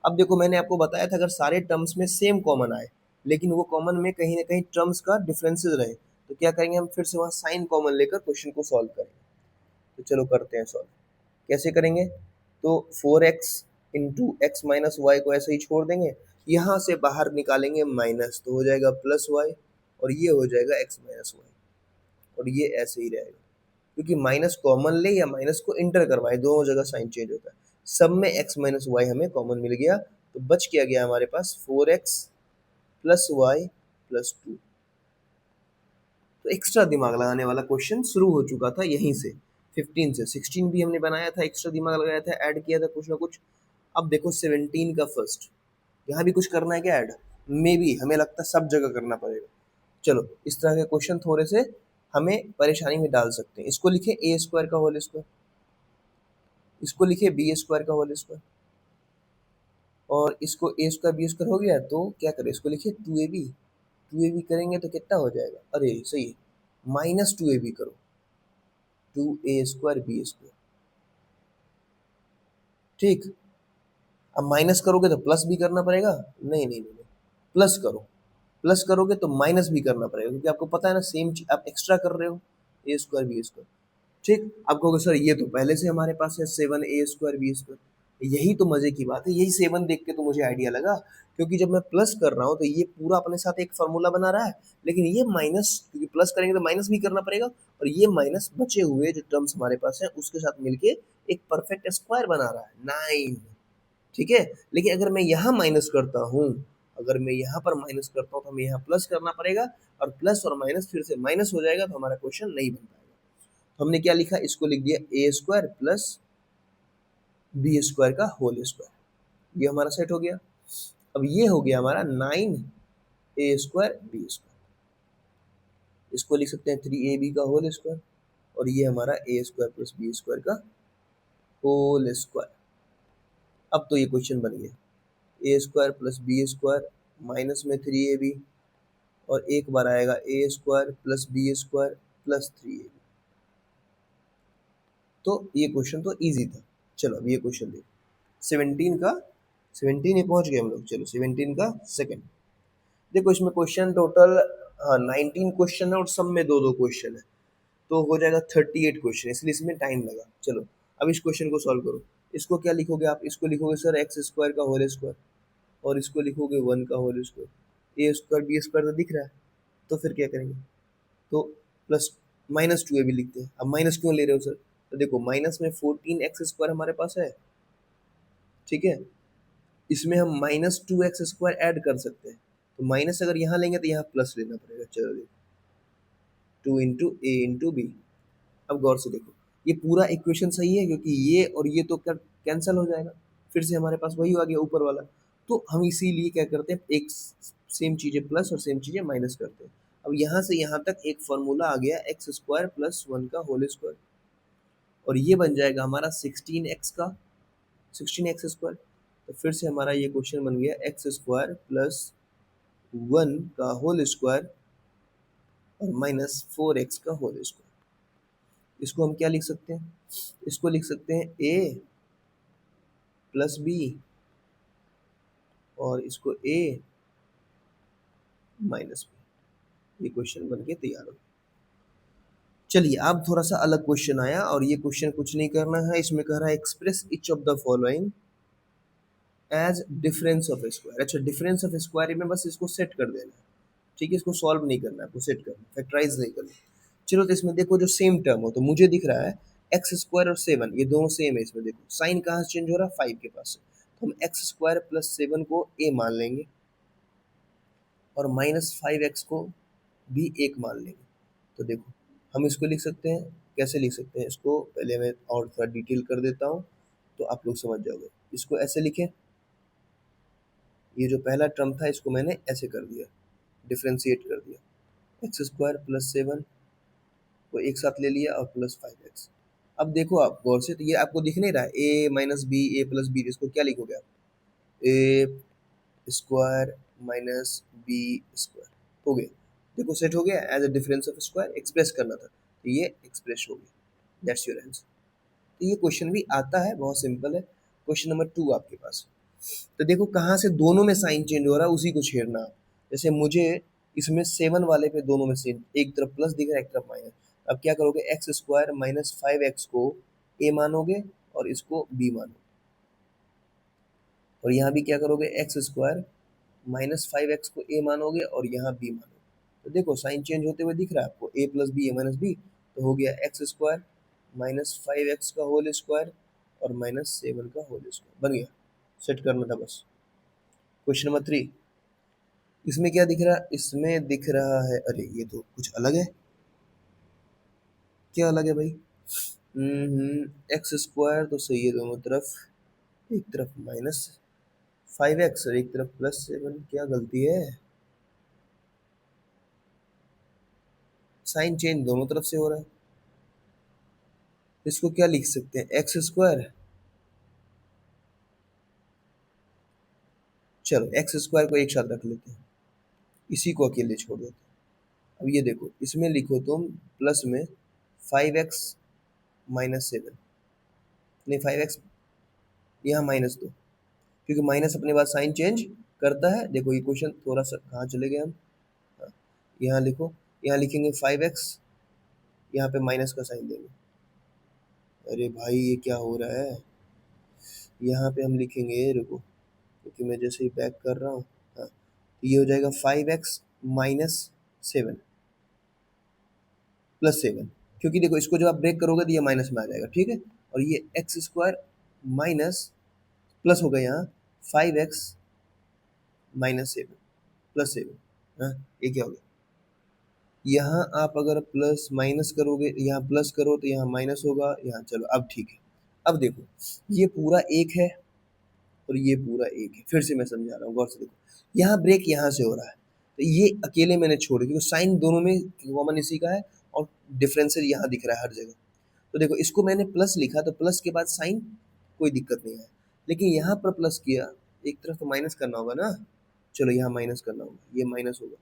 अब देखो मैंने आपको बताया था, अगर सारे टर्म्स में सेम कॉमन आए लेकिन वो कॉमन में कहीं ना कहीं टर्म्स का डिफरेंसेस रहे, तो क्या करेंगे हम, फिर से वहाँ साइन कॉमन लेकर क्वेश्चन को सॉल्व करेंगे। तो चलो करते हैं सॉल्व, कैसे करेंगे, तो 4x into x minus Y को ऐसे ही छोड़ देंगे, यहाँ से बाहर निकालेंगे माइनस तो हो जाएगा प्लस वाई और ये हो जाएगा एक्स माइनस वाई और ये ऐसे ही रहेगा, क्योंकि माइनस कॉमन ले या माइनस को इंटर करवाए दोनों जगह साइन चेंज होता है। सब में एक्स माइनस वाई हमें कॉमन मिल गया, तो बच क्या गया हमारे पास 4x प्लस वाई प्लस 2। तो तो एक्स्ट्रा दिमाग लगाने वाला क्वेश्चन शुरू हो चुका था यहीं से। 15 से 16 भी हमने बनाया था, एक्स्ट्रा दिमाग लगाया था, ऐड किया था कुछ ना कुछ। अब देखो 17 का फर्स्ट, यहाँ भी कुछ करना है क्या ऐड? मे बी, हमें लगता है सब जगह करना पड़ेगा। चलो इस तरह के क्वेश्चन थोड़े से हमें परेशानी में डाल सकते हैं। इसको लिखे ए स्क्वायर का होल स्क्वायर, इसको लिखे बी स्क्वायर का होल स्क्वायर, और इसको ए स्क्वायर बी स्क्वायर हो गया। तो क्या करें, इसको लिखे 2ab। 2ab करेंगे तो कितना हो जाएगा, अरे सही है, माइनस 2ab करो, 2a स्क्वायर बी स्क्वायर। ठीक, अब माइनस करोगे तो प्लस भी करना पड़ेगा, नहीं नहीं नहीं, प्लस करो, प्लस करोगे तो माइनस भी करना पड़ेगा, क्योंकि आपको पता है ना सेम चीज आप एक्स्ट्रा कर रहे हो, ए स्क्वायर बी स्क्वायर। ठीक, आप कहोगे सर ये तो पहले से हमारे पास है 7a² b²। यही तो मजे की बात है, यही 7 देख के तो मुझे आइडिया लगा, क्योंकि जब मैं प्लस कर रहा हूँ तो ये पूरा अपने साथ एक फार्मूला बना रहा है, लेकिन ये माइनस, क्योंकि प्लस करेंगे तो माइनस भी करना पड़ेगा, और ये माइनस बचे हुए जो टर्म्स हमारे पास है उसके साथ मिलके एक परफेक्ट स्क्वायर बना रहा है 9। ठीक है, लेकिन अगर मैं यहाँ माइनस करता हूँ, अगर मैं यहाँ पर माइनस करता हूँ तो हमें यहाँ प्लस करना पड़ेगा, और प्लस और माइनस फिर से माइनस हो जाएगा, तो हमारा क्वेश्चन नहीं बन पाएगा। तो हमने क्या लिखा, इसको लिख दिया ए स्क्वायर प्लस बी स्क्वायर का होल स्क्वायर, ये हमारा सेट हो गया। अब ये हो गया हमारा 9a² b², इसको लिख सकते हैं 3ab का होल स्क्वायर, और ये हमारा a² प्लस b² का होल स्क्वायर। अब तो ये क्वेश्चन बन गया, a² प्लस b² माइनस में 3ab, और एक बार आएगा a² plus b² plus 3ab। तो ये क्वेश्चन तो इजी था। चलो अब ये क्वेश्चन देखो 17 का, 17 ही पहुंच गए हम लोग। चलो 17 का सेकंड देखो, इसमें क्वेश्चन टोटल 19 क्वेश्चन है, और सब में दो दो क्वेश्चन है, तो हो जाएगा 38 क्वेश्चन, इसलिए इसमें टाइम लगा। चलो अब इस क्वेश्चन को सॉल्व करो। इसको क्या लिखोगे आप, इसको लिखोगे सर x² का होल स्क्वायर, और इसको लिखोगे 1 का होल स्क्वायर, a² b² तो दिख रहा है, तो फिर क्या करेंगे, तो प्लस माइनस 2ab लिखते हैं। अब माइनस क्यों ले रहे हो सर, तो देखो माइनस में 14x² हमारे पास है, ठीक है, इसमें हम माइनस 2x² ऐड कर सकते हैं, तो माइनस अगर यहाँ लेंगे तो यहाँ प्लस लेना पड़ेगा। चलो देखो 2 इंटू ए इंटू बी। अब गौर से देखो, ये पूरा इक्वेशन सही है, क्योंकि ये और ये तो कैंसिल हो जाएगा, फिर से हमारे पास वही आ गया ऊपर वाला। तो हम इसीलिए क्या करते हैं, एक सेम चीजें प्लस और सेम चीजें माइनस करते हैं। अब यहाँ से यहाँ तक एक फॉर्मूला आ गया x² प्लस 1 का होल स्क्वायर, और ये बन जाएगा हमारा 16x का 16x²। तो फिर से हमारा ये क्वेश्चन बन गया x² प्लस 1 का होल स्क्वायर और माइनस 4x का होल स्क्वायर। इसको हम क्या लिख सकते हैं, इसको लिख सकते हैं a प्लस बी, और इसको a माइनस बी। ये क्वेश्चन बन के तैयार हो। चलिए अब थोड़ा सा अलग क्वेश्चन आया, और ये क्वेश्चन कुछ नहीं करना है, इसमें कह रहा है express each of the following age difference of square. अच्छा, डिफरेंस ऑफ स्क्वायर में बस इसको सेट कर देना है, ठीक है, इसको सॉल्व नहीं करना है, आपको सेट करना है, फैक्टराइज नहीं करना। चलो तो इसमें देखो जो सेम टर्म हो, तो मुझे दिख रहा है x² और 7 ये दोनों सेम है। इसमें देखो साइन कहाँ से चेंज हो रहा है, 5 के पास से, तो हम x² प्लस 7 को a मान लेंगे, और माइनस 5x को भी एक मान लेंगे। तो देखो हम इसको लिख सकते हैं, कैसे लिख सकते हैं इसको, पहले मैं और थोड़ा डिटेल कर देता हूँ तो आप लोग समझ जाओगे। इसको ऐसे लिखें, ये जो पहला टर्म था इसको मैंने ऐसे कर दिया, डिफ्रेंशिएट कर दिया, x² प्लस 7 को एक साथ ले लिया और प्लस 5x। अब देखो आप गौर से, तो ये आपको दिख नहीं रहा है a minus b, a plus b, इसको क्या लिखोगे आप, a² माइनस b² हो गया। देखो सेट हो गया, as a difference of square express करना था, तो ये एक्सप्रेस हो गया, दैट्स योर आंसर। तो ये क्वेश्चन भी आता है, बहुत सिंपल है। क्वेश्चन नंबर 2 आपके पास, तो देखो कहाँ से दोनों में साइन चेंज हो रहा है उसी को छेड़ना। जैसे मुझे इसमें 7 वाले पे दोनों में से एक तरफ प्लस दिख रहा है एक तरफ माइनस, अब क्या करोगे, x² माइनस 5x को a मानोगे और इसको b मानोगे, और यहाँ भी क्या करोगे, x² माइनस 5x को a मानोगे और यहाँ b मानोगे। तो देखो साइन चेंज होते हुए दिख रहा है आपको, a plus b, a minus b, तो हो गया x² माइनस 5x का होल स्क्वायर और माइनस 7 का होल स्क्वायर बन गया। सेट करना था बस। क्वेश्चन नंबर 3, इसमें क्या दिख रहा है, इसमें दिख रहा है, अरे ये तो कुछ अलग है, क्या अलग है भाई? एक्स स्क्वायर तो सही है दोनों तरफ, एक तरफ -5x और एक तरफ +7, क्या गलती है? साइन चेंज दोनों तरफ से हो रहा है। इसको क्या लिख सकते हैं, एक्स स्क्वायर। चलो एक्स स्क्वायर को एक साथ रख लेते हैं, इसी को अकेले छोड़ देते हैं। अब ये देखो, इसमें लिखो तुम प्लस में 5x-7, नहीं 5x यहाँ माइनस दो, क्योंकि माइनस अपने पास साइन चेंज करता है। देखो ये क्वेश्चन थोड़ा सा कहाँ चले गए हम, हाँ, यहाँ लिखो, यहाँ लिखेंगे 5x, यहाँ पे माइनस का साइन देंगे। अरे भाई ये क्या हो रहा है, यहाँ पे हम लिखेंगे, रुको, क्योंकि मैं जैसे ही बैक कर रहा हूँ, हाँ, तो ये हो जाएगा 5x-7 +7, क्योंकि देखो इसको जब आप ब्रेक करोगे तो ये माइनस में आ जाएगा, ठीक है। और ये एक्स स्क्वायर माइनस प्लस हो गया यहाँ 5x-7 +7, हाँ, ये क्या हो गया, यहाँ आप अगर प्लस माइनस करोगे, यहाँ प्लस करो तो यहाँ माइनस होगा, यहाँ चलो अब ठीक है। अब देखो ये पूरा एक है और ये पूरा एक है, फिर से मैं समझा रहा हूँ, गौर से देखो, यहाँ ब्रेक यहाँ से हो रहा है, तो ये अकेले मैंने छोड़, क्योंकि साइन दोनों में कॉमन इसी का है और डिफरेंशियल यहाँ दिख रहा है हर जगह। तो देखो इसको मैंने प्लस लिखा, तो प्लस के बाद साइन कोई दिक्कत नहीं है, लेकिन यहाँ पर प्लस किया, एक तरफ तो माइनस करना होगा ना, चलो यहाँ माइनस करना होगा, ये माइनस होगा,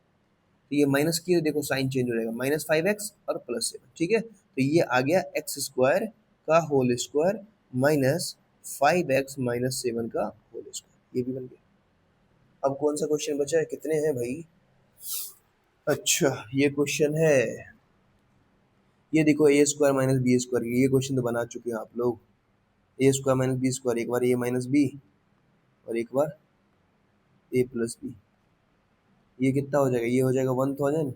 तो ये माइनस किया, देखो साइन चेंज हो जाएगा, -5x और +7, ठीक है। तो ये आ गया एक्स स्क्वायर का होल स्क्वायर -5x-7 का होल स्क्वायर, ये भी बन गया। अब कौन सा क्वेश्चन बचा है, कितने हैं भाई? अच्छा ये क्वेश्चन है, ये देखो a² - b², ये क्वेश्चन तो बना चुके हैं आप लोग। a² - b², एक बार a - b और एक बार a + b, ये कितना हो जाएगा, ये हो जाएगा 1000,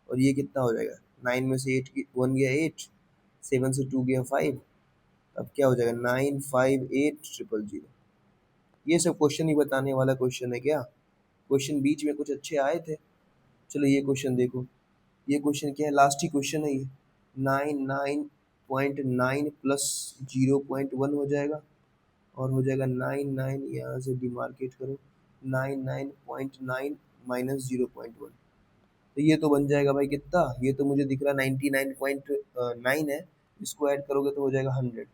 और ये कितना हो जाएगा, 9 में से 1 गया 8, 7 से 2 गया 5, अब क्या हो जाएगा 95800। ये सब क्वेश्चन ही बताने वाला क्वेश्चन है क्या? क्वेश्चन बीच में कुछ अच्छे आए थे। चलो ये क्वेश्चन देखो, ये क्वेश्चन क्या है, लास्ट ही क्वेश्चन है ये, 99.9 प्लस 0.1 हो जाएगा, और हो जाएगा 99, यहाँ से डिमार्केट करो, 99.9 माइनस 0.1, तो ये तो बन जाएगा भाई कितना, ये तो मुझे दिख रहा है 99.9 है, इसको ऐड करोगे तो हो जाएगा 100,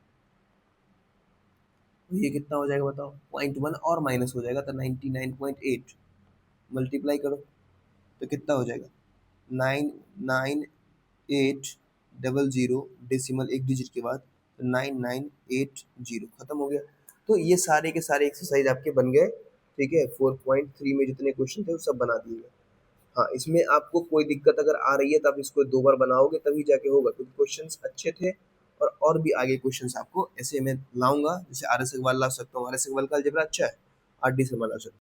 तो ये कितना हो जाएगा बताओ, 0.1 और माइनस हो जाएगा तो 99.8, मल्टीप्लाई करो तो कितना हो जाएगा, 99800, डेसिमल एक डिजिट के बाद, तो 9980, खत्म हो गया। तो ये सारे के सारे एक्सरसाइज आपके बन गए, ठीक है, 4.3 में जितने क्वेश्चन थे वो सब बना दिए गए। हाँ, इसमें आपको कोई दिक्कत अगर आ रही है तो आप इसको 2 बार बनाओगे तभी जाके होगा, क्योंकि क्वेश्चंस अच्छे थे, और भी आगे क्वेश्चंस आपको ऐसे मैं लाऊंगा, जैसे आर एस अग्रवाल ला सकता हूँ, आर एस अग्रवाल का अलजेब्रा अच्छा है, आर डी शर्मा ला सकता हूँ।